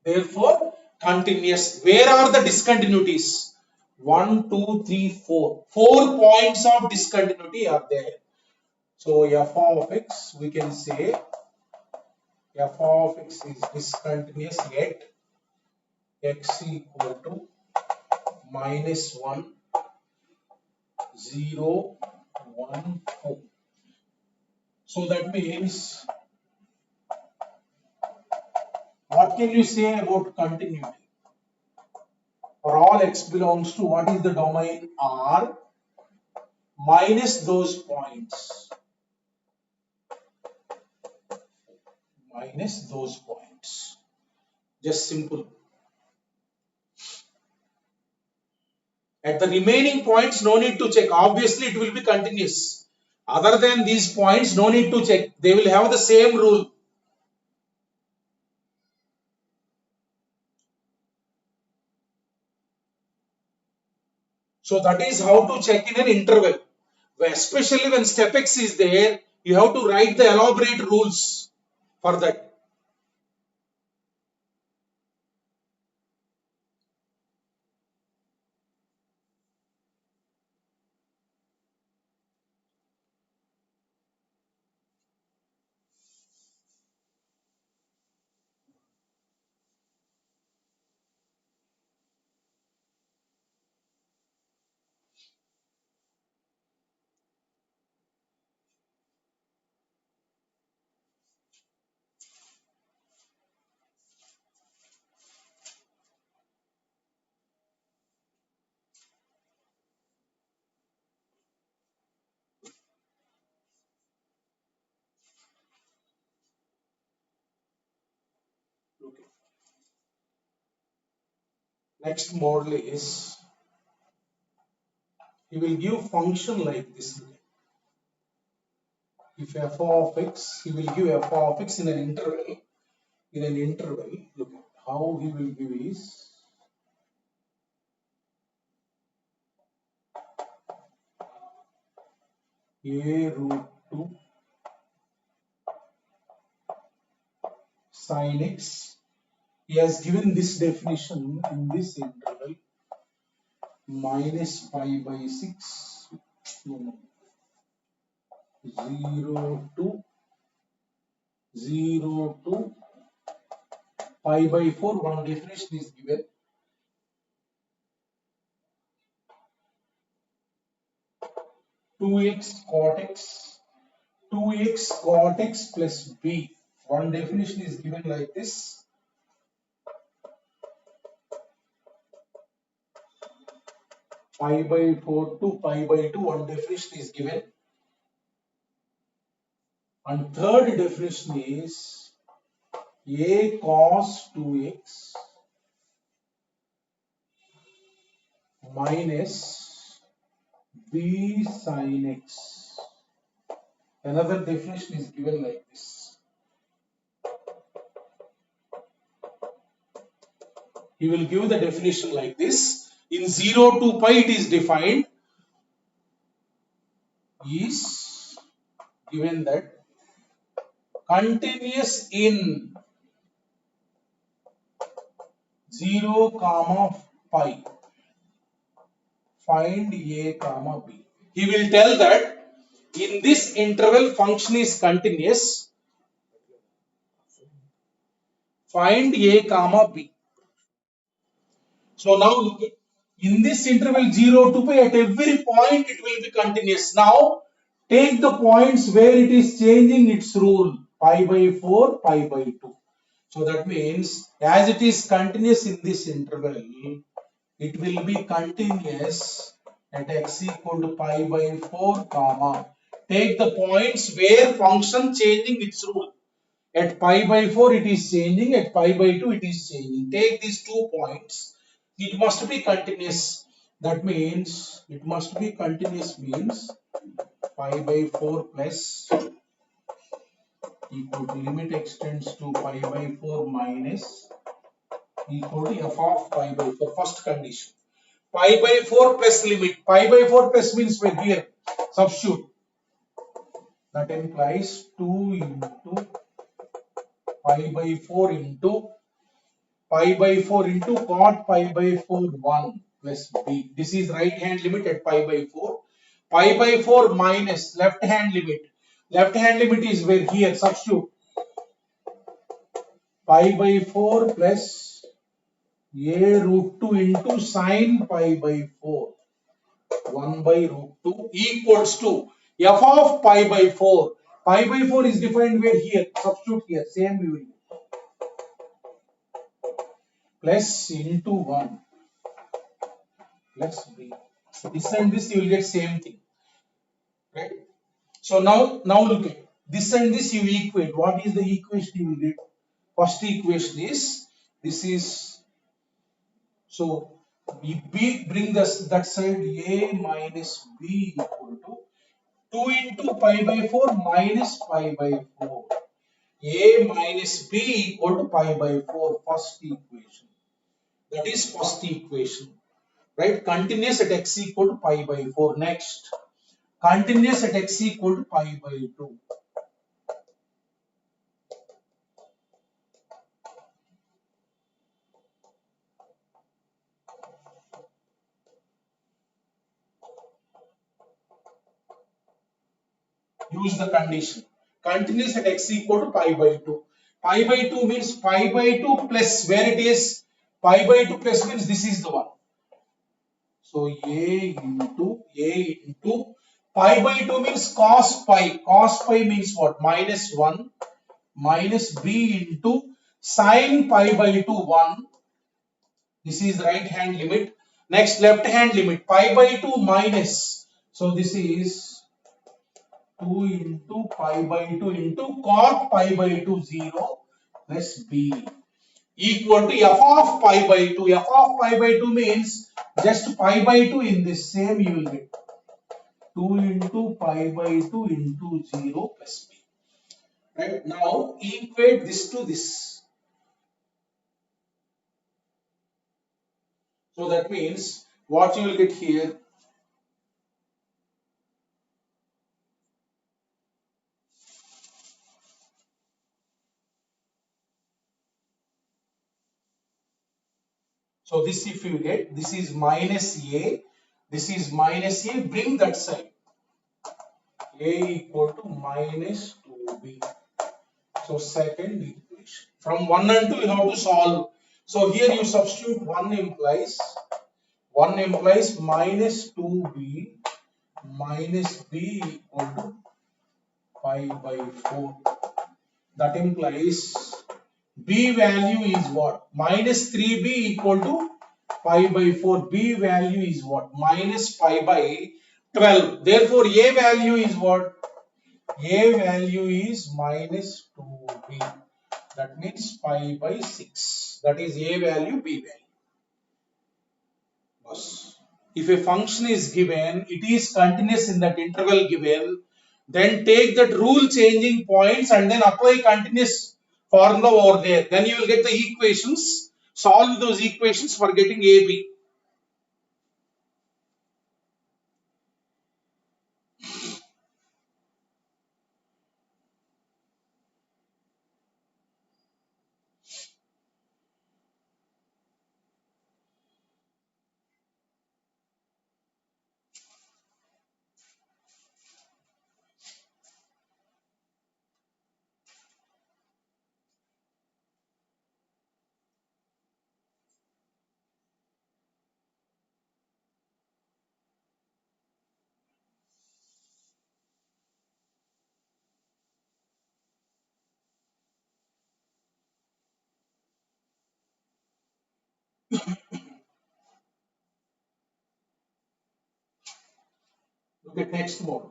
Therefore continuous. Where are the discontinuities? 1, 2, 3, 4. 4 points of discontinuity are there. So f of x, we can say f of x is discontinuous at x equal to minus 1, 0, 1, 4. So that means, what can you say about continuity? For all x belongs to, what is the domain? R minus those points. Minus those points. Just simple. At the remaining points, no need to check. Obviously, it will be continuous. Other than these points, no need to check. They will have the same rule. So that is how to check in an interval. Especially when step x is there, you have to write the elaborate rules for that. Okay. Next model is, he will give function like this. If f of x, he will give f of x in an interval. In an interval, look at how he will give is a root 2 sin x. He has given this definition in this interval minus pi by 6, no, 0 to 0 to pi by 4. One definition is given. Two x cot x plus b. One definition is given like this. Pi by 4 to pi by 2. One definition is given. And third definition is a cos 2x minus b sin x. Another definition is given like this. He will give the definition like this. In 0 to pi, it is defined. Is given that continuous in 0 comma pi. Find a comma b. He will tell that in this interval function is continuous. Find a comma b. So now look at, in this interval 0 to pi, at every point it will be continuous. Now take the points where it is changing its rule, pi by 4, pi by 2. So that means as it is continuous in this interval, it will be continuous at x equal to pi by 4 comma. Take the points where function changing its rule. At pi by 4 it is changing, at pi by 2 it is changing. Take these 2 points. It must be continuous. That means it must be continuous means pi by 4 plus equal to limit extends to pi by 4 minus equal to f of pi by 4. First condition. Pi by 4 plus limit. Pi by 4 plus means we're here. Substitute. That implies 2 into pi by 4 into pi by 4 into cot pi by 4 1 plus b. This is right hand limit at pi by 4. Pi by 4 minus left hand limit. Left hand limit is where here substitute pi by 4 plus a root 2 into sine pi by 4 1 by root 2 equals to f of pi by 4. Pi by 4 is defined where here substitute here same we will do plus into 1 plus b. This and this you will get same thing, right? So now look at this and this you equate. What is the equation you will get? First equation is this is so we bring this that side a minus b equal to 2 into pi by 4 minus pi by 4. A minus b equal to pi by 4. First equation. That is first equation. Right? Continuous at x equal to pi by 4. Next. Continuous at x equal to pi by 2. Use the condition. Continuous at x equal to pi by 2. Pi by 2 means pi by 2 plus where it is. Pi by 2 plus means this is the one. So a into pi by 2 means cos pi. Cos pi means what? Minus 1 minus b into sine pi by 2 1. This is right hand limit. Next left hand limit. Pi by 2 minus. So this is 2 into pi by 2 into cot pi by 2 0 plus b equal to f of pi by 2. F of pi by 2 means just pi by 2 in this same you will get 2 into pi by 2 into 0 plus b. Right? Now equate this to this. So that means what you will get here. So this if you get, this is minus a, this is minus a, bring that side. A equal to minus 2b. So second equation. From 1 and 2 you have to solve. So here you substitute 1 implies minus 2b minus b equal to 5 by 4. That implies b value is what? Minus 3b equal to pi by 4. B value is what? Minus pi by 12. Therefore, a value is what? A value is minus 2b. That means pi by 6. That is a value, b value. If a function is given, it is continuous in that interval given, then take that rule changing points and then apply continuous formula over there. Then you will get the equations. Solve those equations for getting a, b. Look at next mode.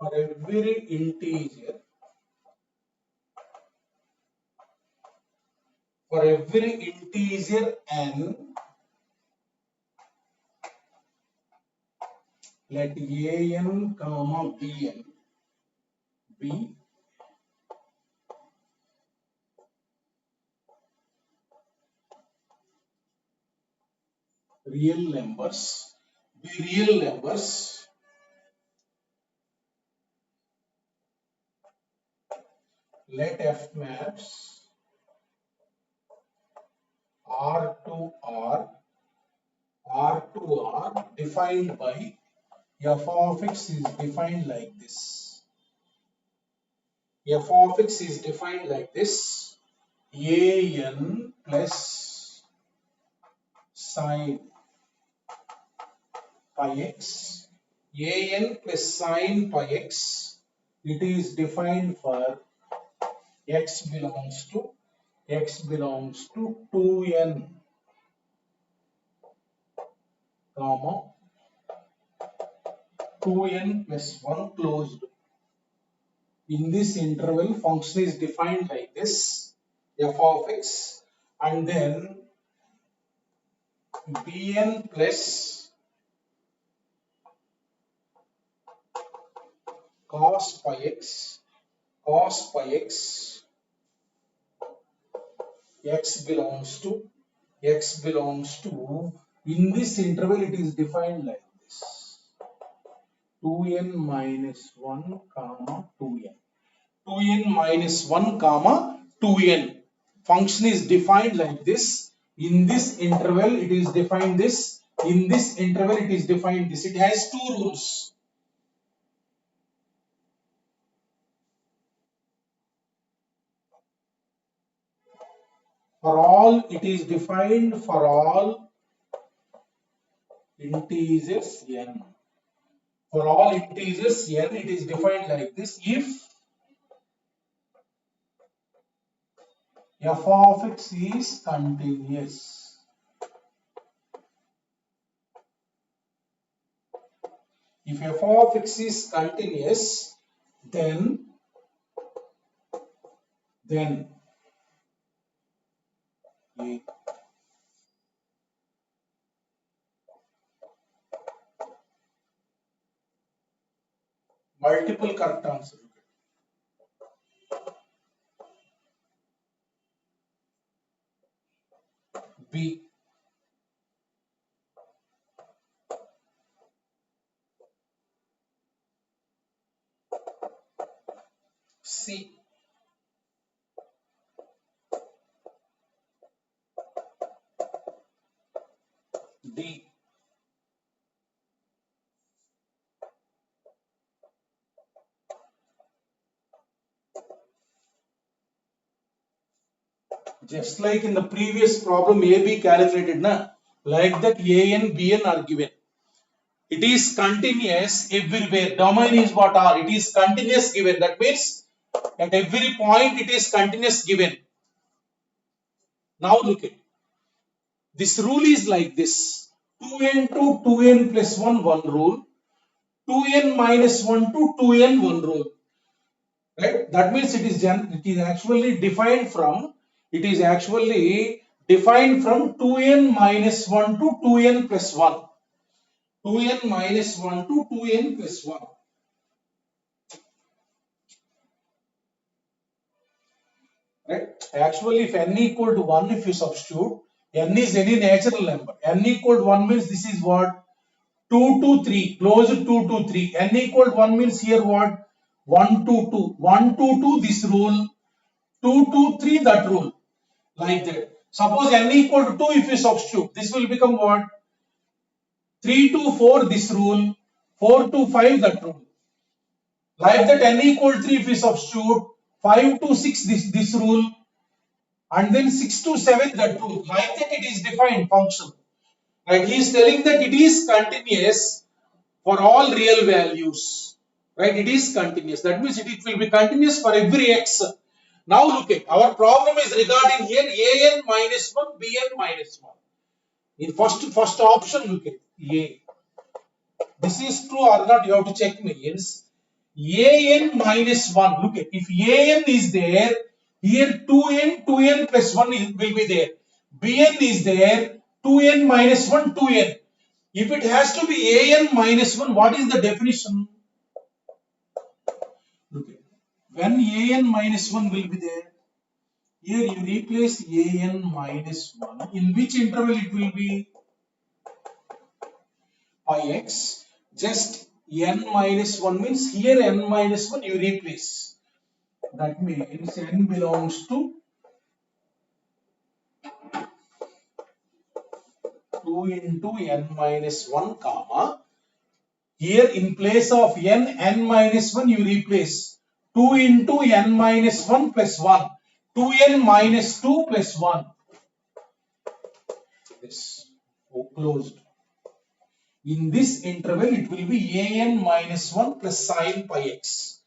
For every integer, n, let an comma bn be real numbers, let f maps R to R, defined by f of x is defined like this. F of x is defined like this. An plus sine pi x. An plus sine pi x. It is defined for x belongs to 2n, comma 2n plus 1 closed. In this interval, function is defined like this, f of x, and then bn plus cos pi x, x belongs to, in this interval it is defined like this, 2n minus 1 comma 2n. 2n minus 1 comma 2n. Function is defined like this. In this interval it is defined this. In this interval it is defined this. It has two rules. For all, it is defined for all integers n. For all integers n, it is defined like this. If f of x is continuous. If f of x is continuous, then a multiple correct answer. B. C. D. Just like in the previous problem, A, B calculated, na? Like that, A, N, B, N are given. It is continuous everywhere. Domain is what R. It is continuous given. That means at every point it is continuous given. Now look at this rule is like this. 2n to 2n plus 1 rule. 2n minus 1 to 2n 1 rule. Right? That means it is actually defined from 2n minus 1 to 2n plus 1. 2n minus 1 to 2n plus 1. Right? Actually, if n equal to 1, if you substitute, n is any natural number. N equal to 1 means this is what? 2 to 3, close 2 to 3. N equal to 1 means here what? 1 to 2. 1 to 2 this rule. 2 to 3 that rule. Like that. Suppose n equal to 2 if you substitute. This will become what? 3 to 4 this rule. 4 to 5 that rule. Like that n equal to 3 if you substitute. 5 to 6 this rule. And then 6 to 7 that rule. Like that it is defined function. Right? He is telling that it is continuous for all real values. Right? It is continuous. That means it will be continuous for every x. Now look at our problem is regarding here an minus 1, bn minus 1. In first option, look at a. This is true or not, you have to check means an minus 1. Look at, if an is there, here 2n plus 1 will be there. Bn is there, 2n minus 1, 2n. If it has to be an minus 1, what is the definition? Look at, when an minus 1 will be there, here you replace an minus 1. In which interval it will be? Pi x. Just n minus 1 means here n minus 1 you replace. That means n belongs to 2 into n minus 1 comma. Here in place of n minus 1 you replace 2 into n minus 1 plus 1. 2n minus 2 plus 1. This closed. In this interval it will be an minus 1 plus sine pi x.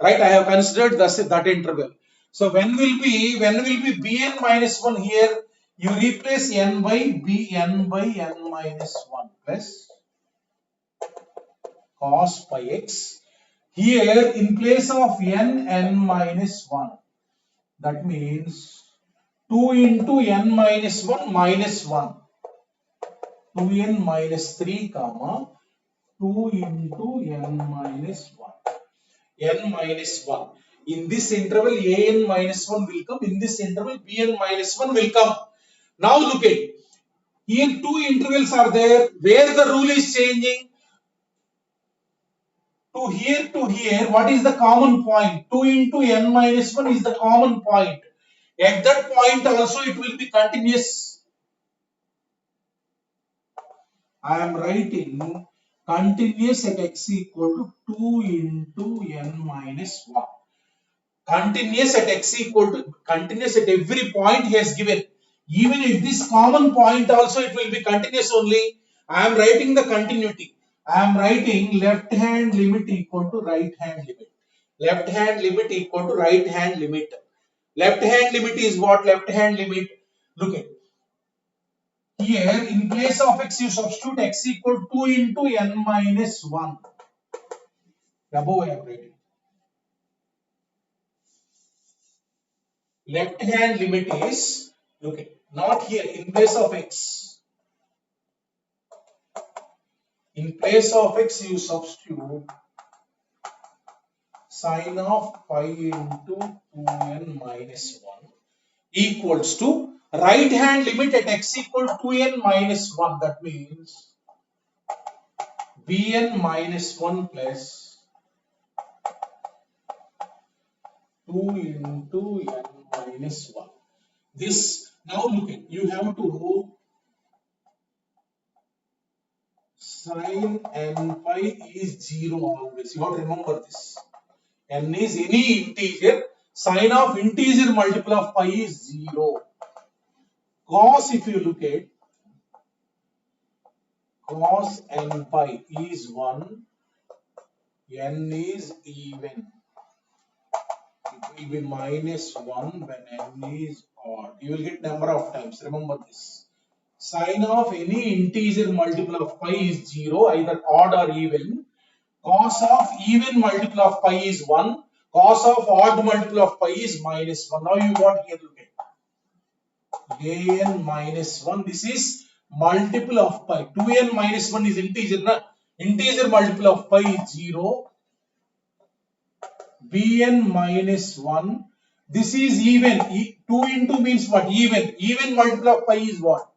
Right? I have considered that interval. So when will be bn minus 1 here? You replace n by n minus 1 plus cos pi x. Here in place of n minus 1. That means 2 into n minus 1 minus 1. 2n minus 3 comma 2 into n minus 1. n minus 1. In this interval an minus 1 will come. In this interval bn minus 1 will come. Now look at, here two intervals are there where the rule is changing. To here, what is the common point? 2 into n minus 1 is the common point. At that point also it will be continuous. I am writing continuous at x equal to 2 into n minus 1. Continuous at x equal to continuous at every point he has given. Even if this common point also it will be continuous only. I am writing the continuity. I am writing left hand limit equal to right hand limit. Left hand limit equal to right hand limit. Left hand limit is what? Left hand limit. Look at here in place of x you substitute x equal to 2 into n minus 1. Above I am writing. Left hand limit is, look at, not here, in place of x. In place of x you substitute sine of pi into 2n minus 1 equals to right hand limit at x equal to 2n minus 1. That means bn minus 1 plus 2 into n minus 1. This, now look at, you have to sine n pi is 0 always. You have to remember this. N is any integer. Sine of integer multiple of pi is 0. Cos, if you look at, cos n pi is 1. N is even. It will be minus 1 when n is odd. You will get number of times. Remember this. Sine of any integer multiple of pi is 0, either odd or even. Cos of even multiple of pi is 1. Cos of odd multiple of pi is minus 1. Now you got here, look at an minus 1. This is multiple of pi. 2n minus 1 is integer. Na? Integer multiple of pi is 0. bn minus 1. This is even. 2 into means what? Even. Even multiple of pi is what?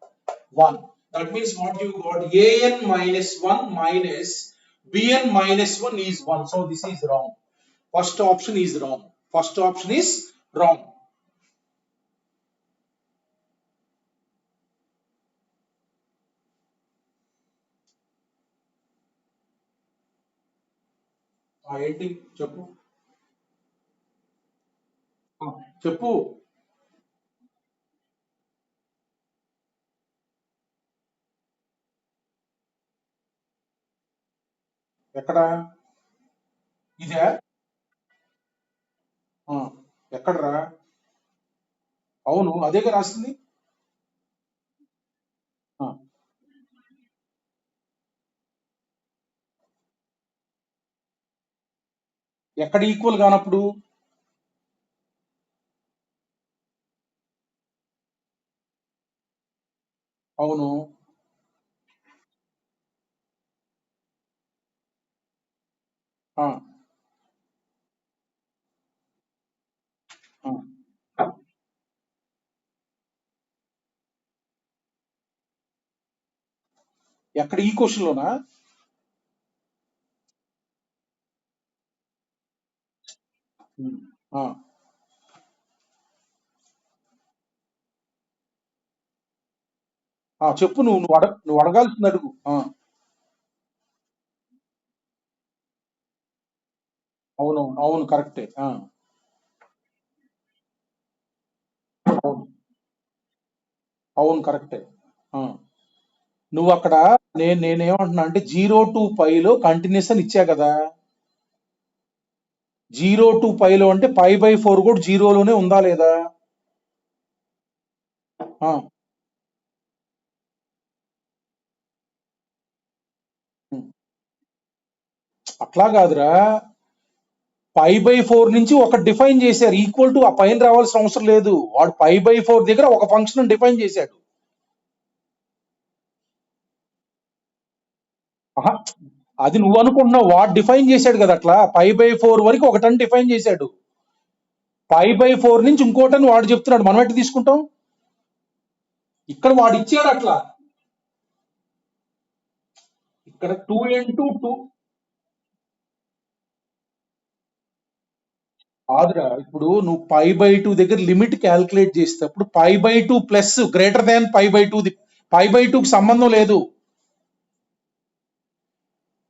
1. That means what you got? an minus 1 minus bn minus 1 is 1. So this is wrong. First option is wrong. First option is wrong. ఏంటి చెప్పు చెప్పు ఎక్కడ ఇదే ఆ, ఎక్కడరా? అవును అదేగా రాసింది. ఆ, ఎక్కడ ఈక్వల్ కానప్పుడు? అవును. ఆ, ఆ. ఎక్కడ ఈ క్వశ్చన్ లోనా? ఉమ్, ఆ, ఆ, చెప్పు. నువ్వు అడగాల్సింది అడుగు. ఆ, అవును అవును కరెక్టే. ఆ, అవును అవును కరెక్టే. ఆ, నువ్వు అక్కడ నేనేమంటున్నా అంటే 0 to π లో కంటిన్యూస్ అని ఇచ్చా కదా. 0 to π లో అంటే π/4 కూడా జీరోలోనే ఉందా లేదా? ఆ, ఉమ్. అట్లా కాదురా. π/4 నుంచి ఒక డిఫైన్ చేశారు, ఈక్వల్ టు ఆ పైన రావాల్సిన అవసరం లేదు. వాడు π/4 దగ్గర ఒక ఫంక్షన్ డిఫైన్ చేశాడు. ఆహా, అది నువ్వు అనుకుంటున్నావు. వాడు డిఫైన్ చేశాడు కదా అట్లా. π/4 వరకు ఒకటని డిఫైన్ చేశాడు. π/4 నుంచి ఇంకోటని వాడు చెప్తున్నాడు. మనం ఎట్లా తీసుకుంటాం? ఇక్కడ వాడు ఇచ్చాడు అట్లా. ఇక్కడ 2 into 2 కాదురా. ఇప్పుడు నువ్వు π/2 దగ్గర లిమిట్ క్యాల్కులేట్ చేసేటప్పుడు π/2 ప్లస్ గ్రేటర్ దాన్ π/2, π/2కి సంబంధం లేదు.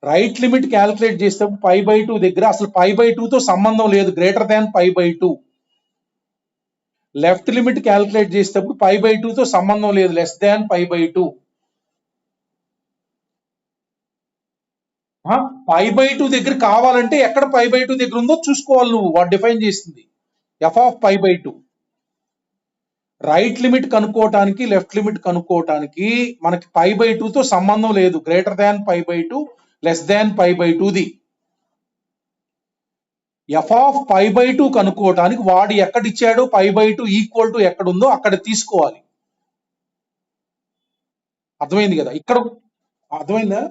రైట్ లిమిట్ క్యాల్కులేట్ చేసేటప్పుడు π/2 దగ్గర అసలు π/2తో సంబంధం లేదు, greater than π/2. Left limit calculate చేసేటప్పుడు π/2తో సంబంధం లేదు, లెస్ దాన్ π/2. π/2 దగ్గర కావాలంటే ఎక్కడ π/2 దగ్గర ఉందో చూసుకోవాలి నువ్వు. వాడు డిఫైన్ చేసింది f(π/2). రైట్ లిమిట్ కనుక్కోవటానికి లెఫ్ట్ లిమిట్ కనుక్కోవటానికి మనకి π/2తో సంబంధం లేదు, greater than π/2, less than π/2ది. f(π/2) కనుక్కోవటానికి వాడు ఎక్కడిచ్చాడో π/2 ఈక్వల్ టు ఎక్కడుందో అక్కడ తీసుకోవాలి. అర్థమైంది కదా ఇక్కడ? అర్థమైందా?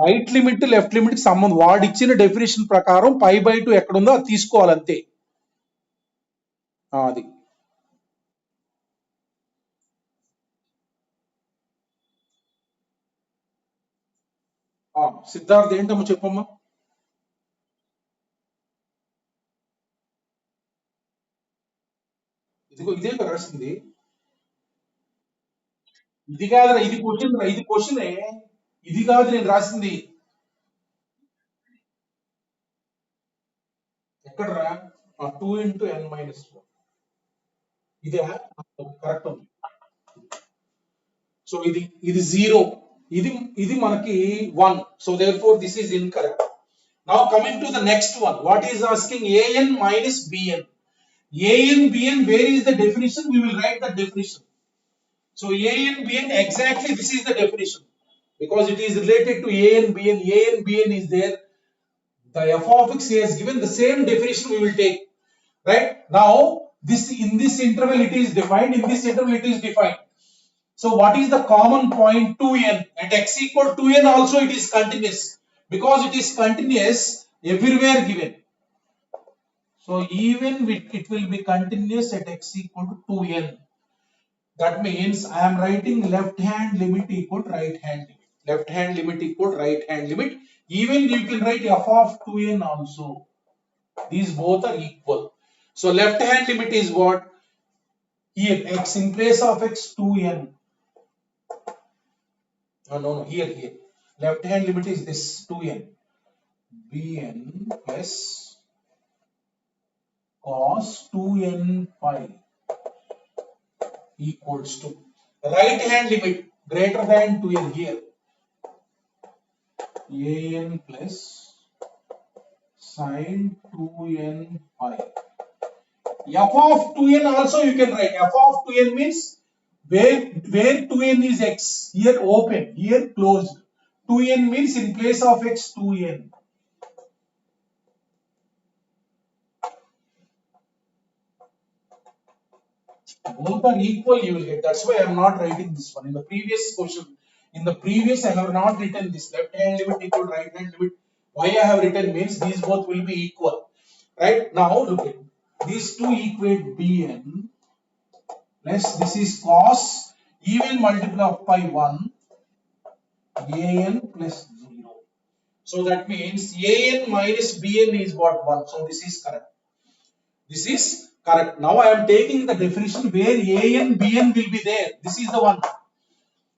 రైట్ లిమిట్ లెఫ్ట్ లిమిట్ కి సంబంధం, వాడు ఇచ్చిన డెఫినేషన్ ప్రకారం π/2 ఎక్కడుందో అది తీసుకోవాలి అంతే. అది సిద్ధార్థ్ ఏంటమ్మా చెప్పమ్మా. ఇదిగో ఇదే కదా రాసింది. ఇది కాదురా, ఇది క్వశ్చన్ రా, ఇది క్వశ్చనే. ఇది కాదు నేను రాసింది. ఎక్కడరా? 2 into n - 1. ఇదే కరెక్ట్ ఉంది. సో ఇది 0. ఇది ఇది మనకి 1. So therefore this is incorrect. Now coming to the next one. What is asking an minus bn. an bn, where is the definition? We will write the definition. So an bn, exactly this is the definition, because it is related to an bn. An bn is there. The f of x has given the same definition we will take. Right now, this in this interval it is defined, in this interval it is defined. So what is the common point? 2n. At x equal to n also it is continuous, because it is continuous everywhere given. So even it will be continuous at x equal to 2n. That means I am writing left hand limit equal to right hand limit. Left hand limit equal to right hand limit. Even you can write f of 2n also. These both are equal. So left hand limit is what? Here x in place of x 2n. No, here. Left hand limit is this 2n. bn plus cos 2n pi equals to right hand limit. greater than 2n here. an plus sine 2n pi. F of 2n also you can write. F of 2n means where 2n is x. Here open, here closed. 2n means in place of x 2n. Both are equal, you will get. That's why I am not writing this one. In the previous question, I have not written this left hand limit equal to right hand limit. Why I have written means these both will be equal. Right now, look at these two equate bn plus this is cos even multiple of pi 1 an plus 0. So that means an minus bn is what 1. So this is correct. This is correct. Now I am taking the definition where an bn will be there. This is the one.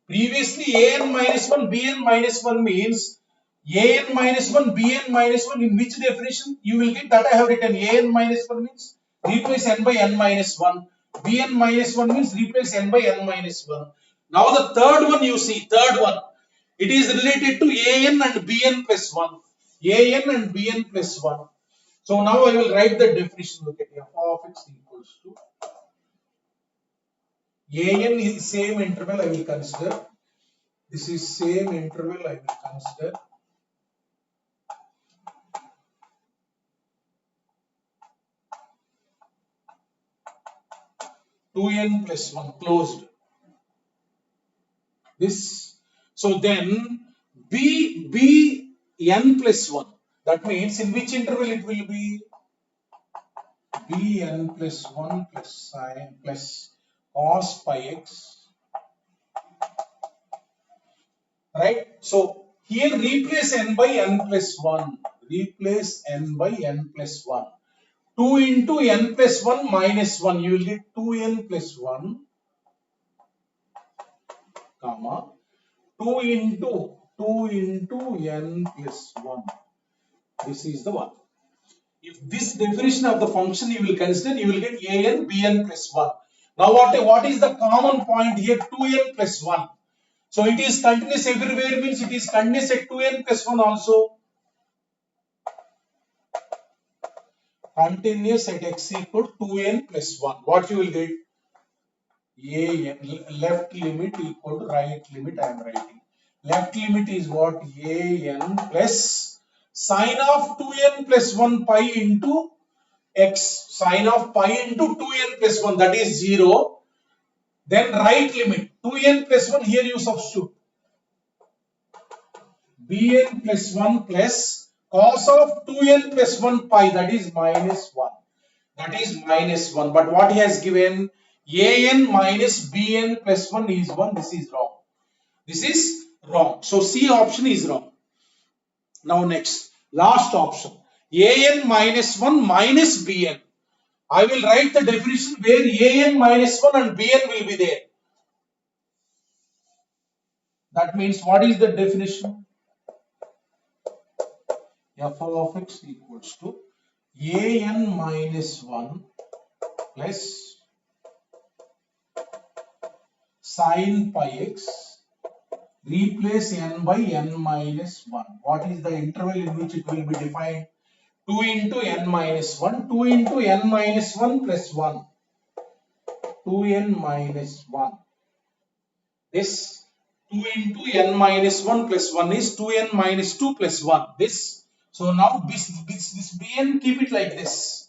Previously an minus 1 bn minus 1 means an minus 1 bn minus 1. In which definition you will get that I have written an minus 1 means replace n by n minus 1. bn minus 1 means replace n by n minus 1. Now the third one you see, third one. It is related to an and bn plus 1. an and bn plus 1. So now I will write the definition. Look at f of x equals to an is same interval I will consider. This is same interval I will consider. Two n plus 1 closed. This. So then bn plus 1. That means in which interval it will be? bn plus 1 plus sine plus cos pi x. Right? So here replace n by n plus 1. Replace n by n plus 1. 2 into n plus 1 minus 1. You will get 2n plus 1, comma 2 into n plus 1. This is the one. If this definition of the function you will consider, you will get an bn plus 1. Now what is the common point here? 2n plus 1. So it is continuous everywhere means it is continuous at 2n plus 1 also. Continuous at x equal to 2n plus 1. What you will get? an left limit equal to right limit I am writing. Left limit is what? an plus sine of 2n plus 1 pi into x. Sine of pi into 2n plus 1, that is 0. Then right limit 2n plus 1, here you substitute. bn plus 1 plus cos of 2n plus 1 pi, that is minus 1. That is minus 1. But what he has given? an minus bn plus 1 is 1. This is wrong. This is wrong. So C option is wrong. Now next, last option. an minus 1 minus bn. I will write the definition where an minus 1 and bn will be there. That means what is the definition? F of x equals to an minus 1 plus sine pi x, replace n by n minus 1. What is the interval in which it will be defined? 2 into n minus 1. 2 into n minus 1 plus 1. 2n minus 1. This 2 into n minus 1 plus 1 is 2n minus 2 plus 1. This. So now this bn, keep it like this.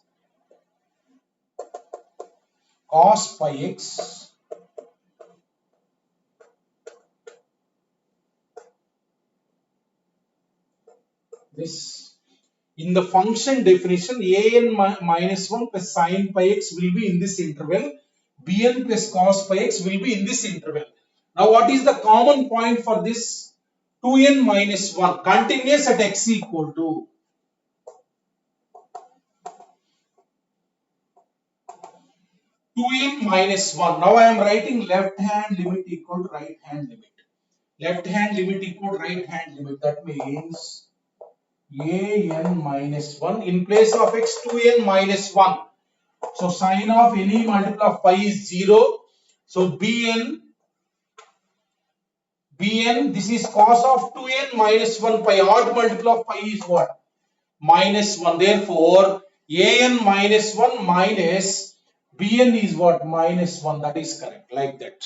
Cos pi x this. In the function definition, an minus 1 plus sine pi x will be in this interval. bn plus cos pi x will be in this interval. Now what is the common point for this? 2n minus 1, continuous at x equal to 2n minus 1. Now I am writing left hand limit equal to right hand limit. Left hand limit equal to right hand limit. That means an minus 1 in place of x 2n minus 1. So sine of any multiple of pi is 0. So bn Bn, this is cos of 2n minus 1 pi. Odd multiple of pi is what? Minus 1. Therefore, an minus 1 minus bn is what? Minus 1. That is correct. Like that.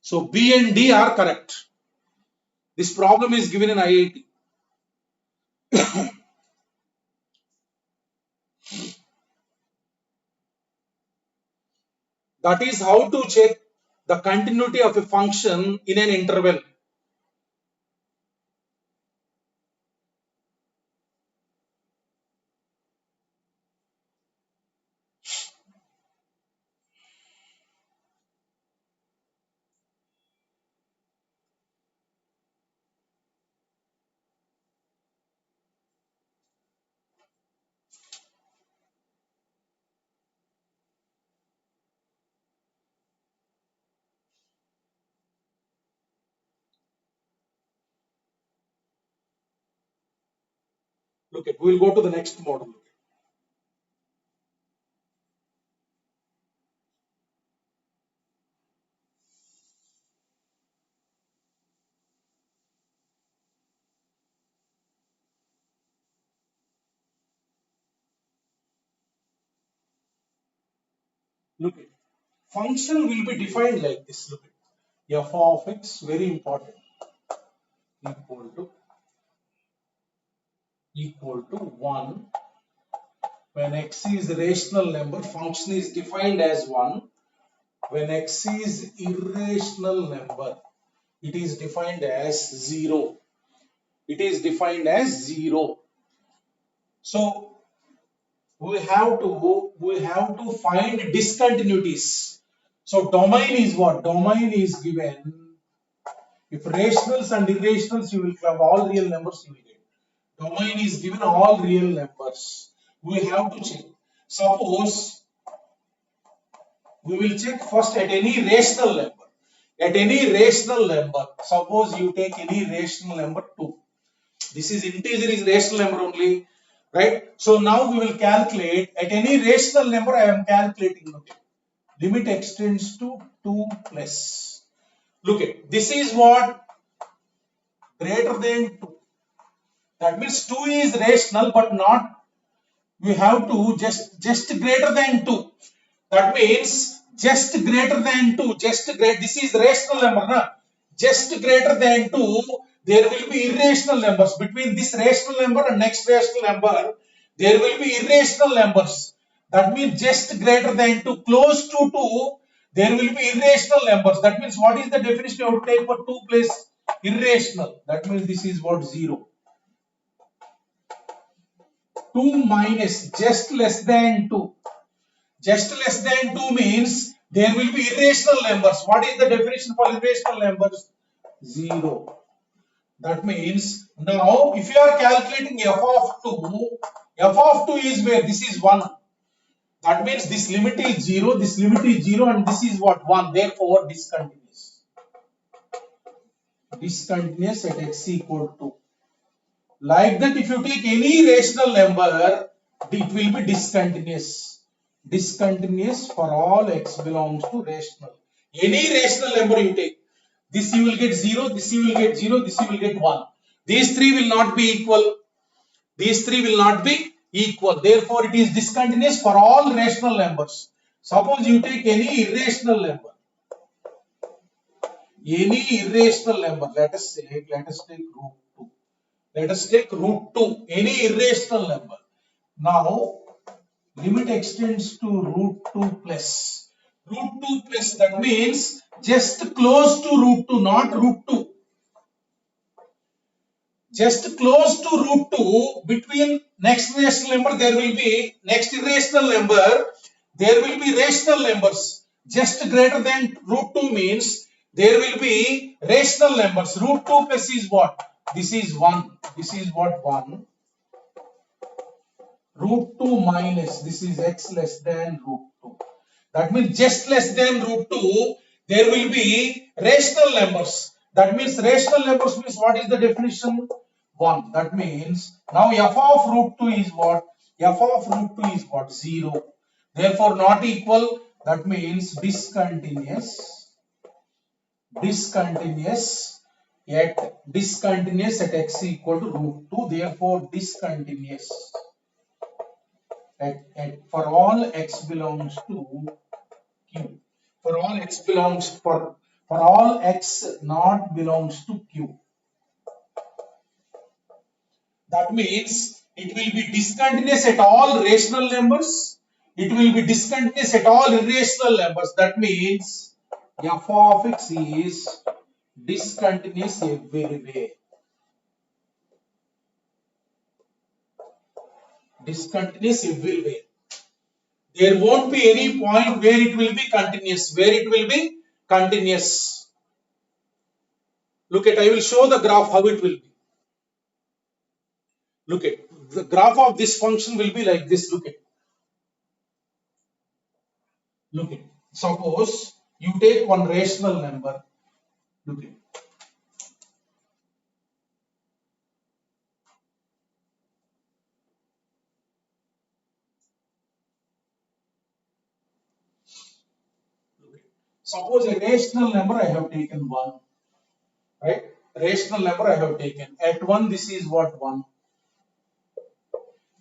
So B and D are correct. This problem is given in IIT. That is how to check the continuity of a function in an interval. Look at, we will go to the next model. Look at, function will be defined like this. Look at, f of x, very important, equal to 1. When x is a rational number, function is defined as 1. When x is irrational number, it is defined as 0. It is defined as 0. So we have to find discontinuities. So domain is what? Domain is given. If rationals and irrationals, you will have all real numbers you will get. Domain is given all real numbers. We have to check. Suppose we will check first at any rational number. At any rational number, suppose you take any rational number 2. This is integer is rational number only, right? So now we will calculate at any rational number. I am calculating. Okay. Limit extends to 2 plus. Look at, this is what? Greater than 2. That means 2 is rational, but not. We have to just greater than 2. That means just greater than 2. This is rational number, na? Just greater than 2. There will be irrational numbers. Between this rational number and next rational number, there will be irrational numbers. That means just greater than 2. Close to 2, there will be irrational numbers. That means what is the definition you have to take for 2 plus irrational? That means this is what? 0. 2 minus just less than 2. Just less than 2 means there will be irrational numbers. What is the definition for irrational numbers? 0. That means now if you are calculating f of 2 is where? This is 1. That means this limit is 0, this limit is 0, and this is what? 1. Therefore discontinuous. Discontinuous at x equal to. Like that, if you take any rational number, it will be discontinuous. Discontinuous for all x belongs to rational. Any rational number you take, this you will get 0, this you will get 0, this you will get 1. These three will not be equal. These three will not be equal. Therefore, it is discontinuous for all rational numbers. Suppose you take any irrational number. Any irrational number, let us take root 2. Let us take root 2, any irrational number. Now, limit extends to root 2 plus. Root 2 plus, that means just close to root 2, not root 2. Just close to root 2, between next rational number there will be, next irrational number, there will be rational numbers. Just greater than root 2 means there will be rational numbers. Root 2 plus is what? This is 1. This is what? 1. Root 2 minus, this is x less than root 2. That means just less than root 2, there will be rational numbers. That means rational numbers means what is the definition? 1. That means now f of root 2 is what? F of root 2 is what? 0. Therefore not equal. That means discontinuous discontinuous at x equal to root 2. Therefore, discontinuous for all x belongs to Q. For all x belongs for all x not belongs to Q. That means it will be discontinuous at all rational numbers. It will be discontinuous at all irrational numbers. That means f of x is discontinuous everywhere. Discontinuous everywhere. There won't be any point where it will be continuous. Where it will be continuous. Look at, I will show the graph how it will be. Look at, the graph of this function will be like this. Look at. Look at. Suppose you take one rational number. Look at. Suppose a rational number I have taken 1, right? Rational number I have taken. At 1, this is what 1?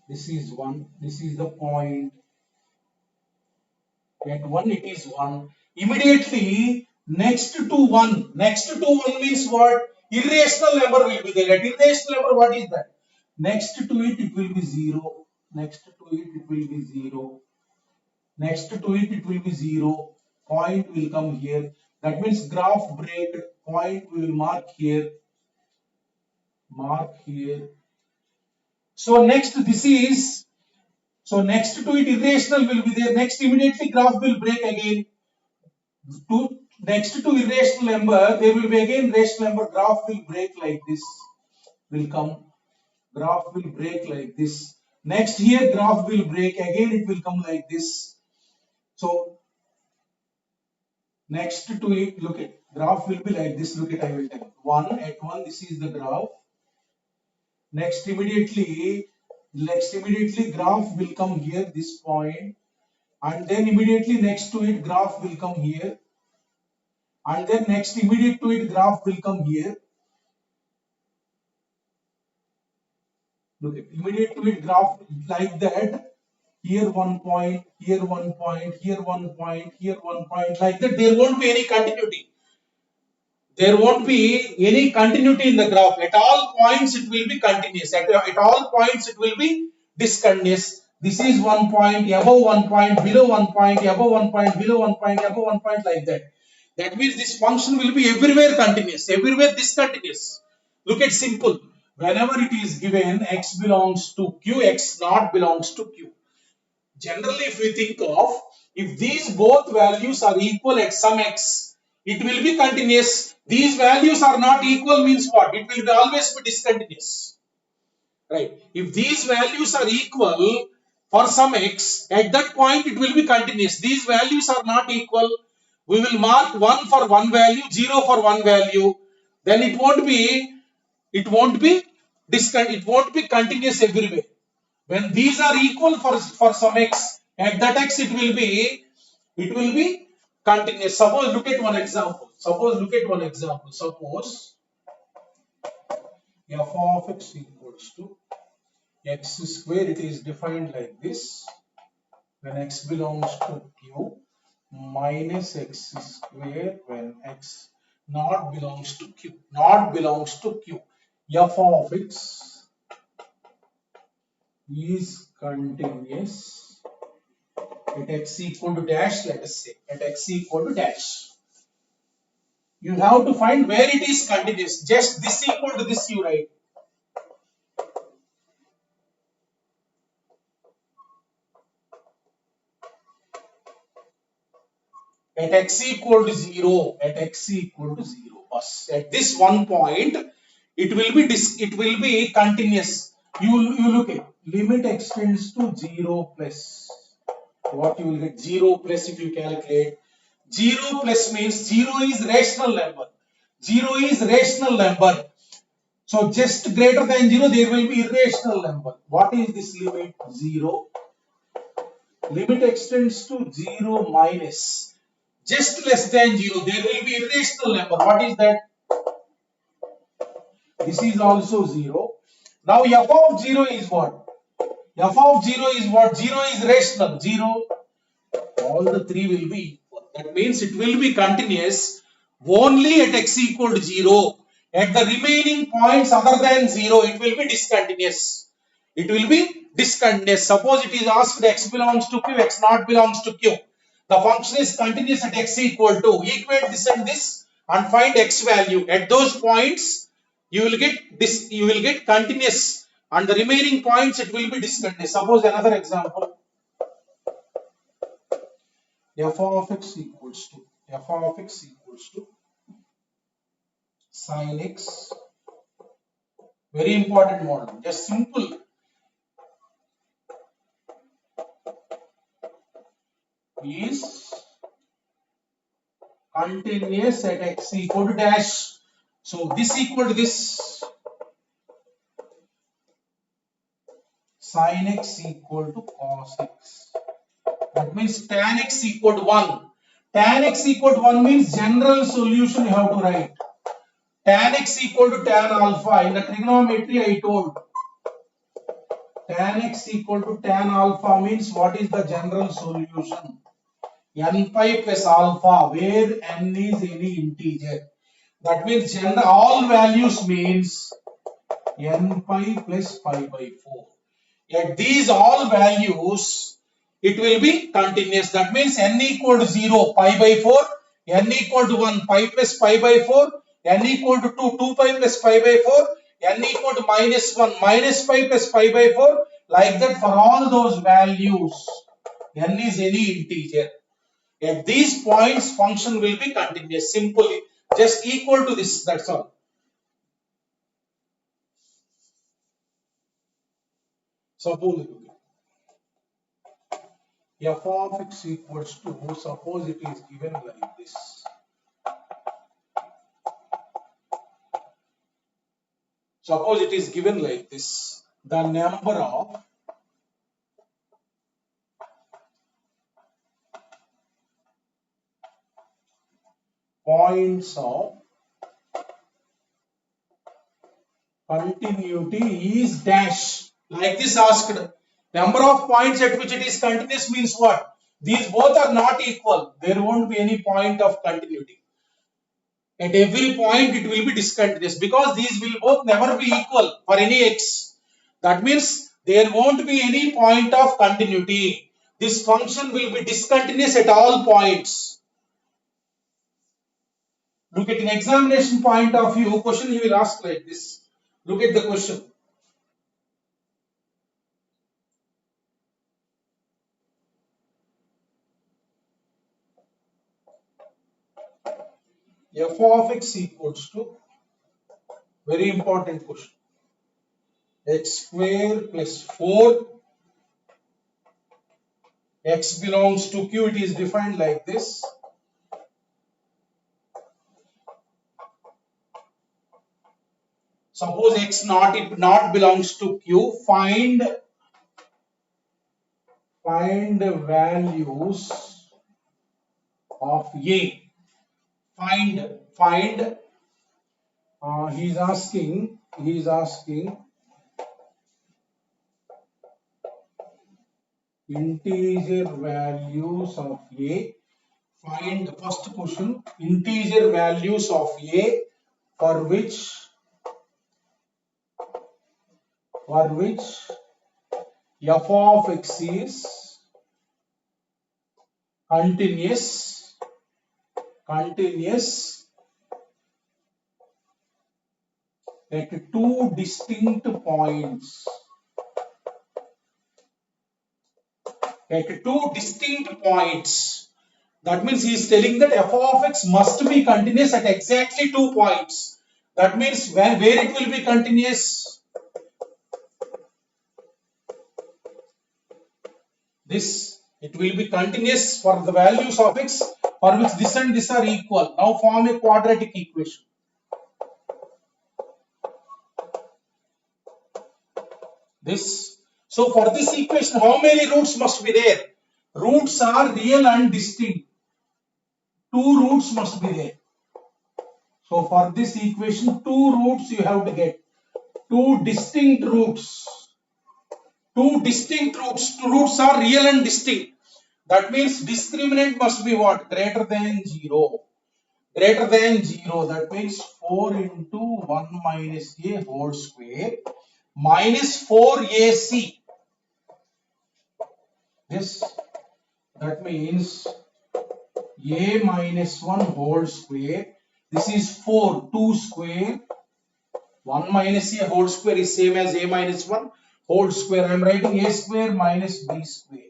This is 1. This is the point. At 1, it is 1. Immediately, next to 1. Next to 1 means what? Irrational number will be there. At irrational number, what is that? Next to it, it will be 0. Next to it, it will be 0. Next to it, it will be 0. Point will come here. That means graph break. Point we will mark here. Mark here. So next this is. So next to it, irrational will be there. Next immediately graph will break again. Next to irrational number, there will be again rational number. Graph will break like this. Will come. Graph will break like this. Next here graph will break again. It will come like this. So next to it, look at, graph will be like this. Look at, I will tell. 1 at 1, this is the graph. Next immediately graph will come here, this point, and then immediately next to it graph will come here, and then next immediate to it graph will come here. Look at, immediate to it graph like that. Here 1 point, here 1 point, here 1 point, here 1 point, like that. There won't be any continuity. There won't be any continuity in the graph. At all points it will be continuous. At all points it will be discontinuous. This is 1 point, above 1 point, below 1 point, above 1 point, below 1 point, above 1 point, like that. That means this function will be everywhere continuous, everywhere discontinuous. Look at simple. Whenever it is given x belongs to Q, x not belongs to Q. Generally, if we think of, if these both values are equal at some x, it will be continuous. These values are not equal means what? It will be always be discontinuous. Right? If these values are equal for some x, at that point it will be continuous. These values are not equal. We will mark 1 for one value, 0 for one value. Then it won't be continuous everywhere. When these are equal for some x, at that x it will be continuous. Suppose look at one example. Suppose f of x equals to x square. It is defined like this. When x belongs to Q, minus x square when x not belongs to Q. Not belongs to Q. F of x is continuous at x equal to dash, let us say, at x equal to dash. You have to find where it is continuous. Just this equal to this you write. At x equal to 0, at this one point, it will be continuous. You look at limit extends to 0 plus. What you will get? 0 plus if you calculate. 0 plus means 0 is rational number. 0 is rational number. So just greater than 0 there will be irrational number. What is this limit? 0. Limit extends to 0 minus. just less than 0, there will be irrational number. What is that? This is also 0. Now f of 0 is what? F of 0 is what? 0 is rational. 0, all the three will be equal. That means it will be continuous only at x equal to 0. At the remaining points other than 0, it will be discontinuous. It will be discontinuous. Suppose it is asked x belongs to q, x not belongs to q. The function is continuous at x equal to. Equate this and this and find x value. At those points, you will get this. You will get continuous, and the remaining points it will be discontinuous. Suppose another example. F of x equals to sin x. Very important model. Just simple. Is continuous at x equal to dash. So this equal to this. Sin x equal to cos x. That means tan x equal to 1. Tan x equal to 1 means general solution you have to write. Tan x equal to tan alpha. In the trigonometry I told. Tan x equal to tan alpha means what is the general solution? N pi plus alpha, where n is any integer. That means all values means n pi plus pi by 4. At these all values, it will be continuous. That means n equal to 0, pi by 4, n equal to 1, pi plus pi by 4, n equal to 2, 2 pi plus pi by 4, n equal to minus 1, minus pi plus pi by 4. Like that for all those values, n is any integer. At these points, function will be continuous. Simply, just equal to this. That's all. Suppose f of x equals to, suppose it is given like this. Suppose it is given like this. The number of points of continuity is dash. Like this asked. Number of points at which it is continuous means what? These both are not equal. There won't be any point of continuity. At every point it will be discontinuous because these will both never be equal for any x. That means there won't be any point of continuity. This function will be discontinuous at all points. Look at an examination point of view, question he will ask like this. Look at the question. F of x equals to, very important question, x square plus 4, x belongs to q, it is defined like this. Suppose x not belongs to q, find values of a. Find he is asking integer values of a. Find the first question, integer values of a for which f of x is continuous at two distinct points. That means he is telling that f of x must be continuous at exactly 2 points. That means where it will be continuous? It will be continuous for the values of x for which this and this are equal. Now form a quadratic equation. So for this equation, how many roots must be there? Roots are real and distinct. two roots must be there. So for this equation, two roots you have to get. Two distinct roots. Two distinct roots. Two roots are real and distinct. That means discriminant must be what? Greater than 0. Greater than 0. That means 4 into 1 minus a whole square minus 4ac. This, that means a minus 1 whole square. This is 4. 2 square. 1 minus a whole square is same as a minus 1 whole square. I am writing a square minus b square.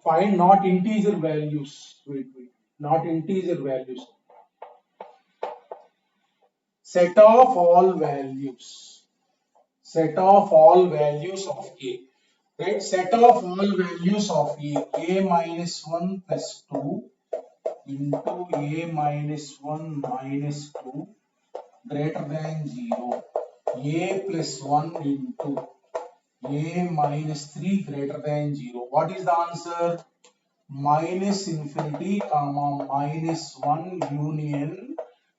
Find not integer values. Wait. Not integer values. Set of all values. Set of all values of a. Right? Set of all values of a. A minus 1 plus 2 into a minus 1 minus 2 greater than 0. A plus 1 into a minus 3 greater than 0. What is the answer? Minus infinity comma minus 1 union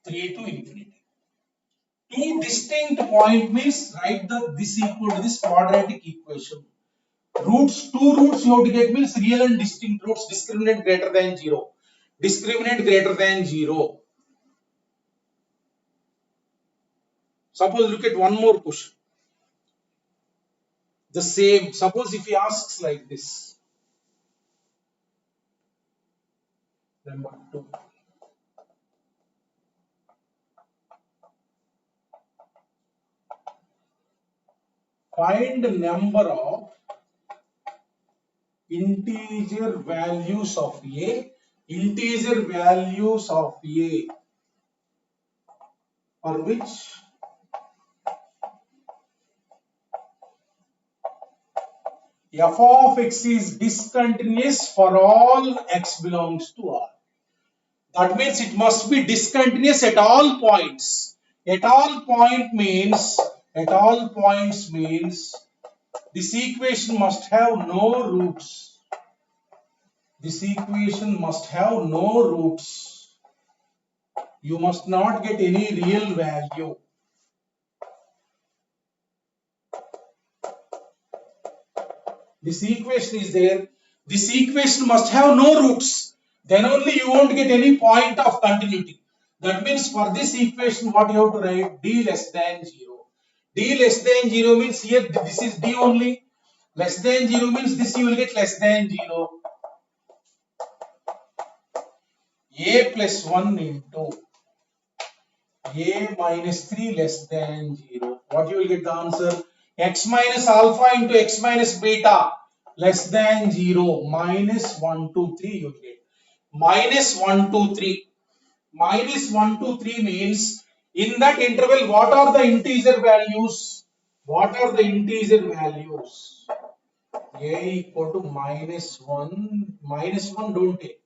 3 to infinity. Two distinct point means write this equal to this quadratic equation. Roots, two roots you have to get means real and distinct roots, discriminant greater than 0. Discriminant greater than 0. Suppose look at one more question. The same. Suppose if he asks like this. Number 2. Find the number of integer values of a. Integer values of a for which f of x is discontinuous for all x belongs to R. That means it must be discontinuous at all points. At all points means this equation must have no roots. This equation must have no roots. You must not get any real value. This equation is there. This equation must have no roots. Then only you won't get any point of continuity. That means for this equation, what you have to write? D less than 0. D less than 0 means here this is D only. Less than 0 means this you will get less than 0. A plus 1 into a minus 3 less than 0. What you will get the answer? X minus alpha into x minus beta less than 0. Minus 1, 2, 3 you will get. Minus 1, 2, 3. Minus 1, 2, 3 means in that interval what are the integer values? What are the integer values? A equal to minus 1. Minus 1 don't take.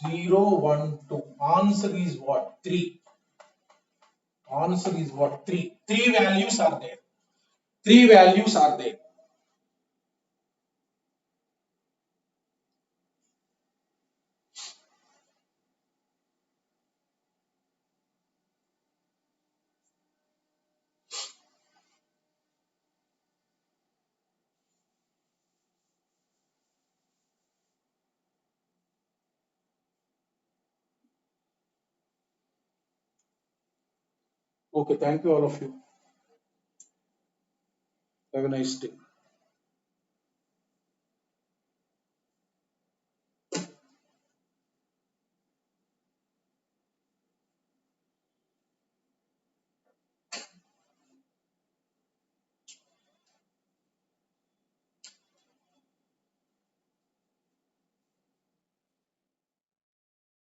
0, 1, 2. Answer is what? 3. Answer is what? 3. 3 values are there. 3 values are there. Okay, thank you all of you. Have a nice day.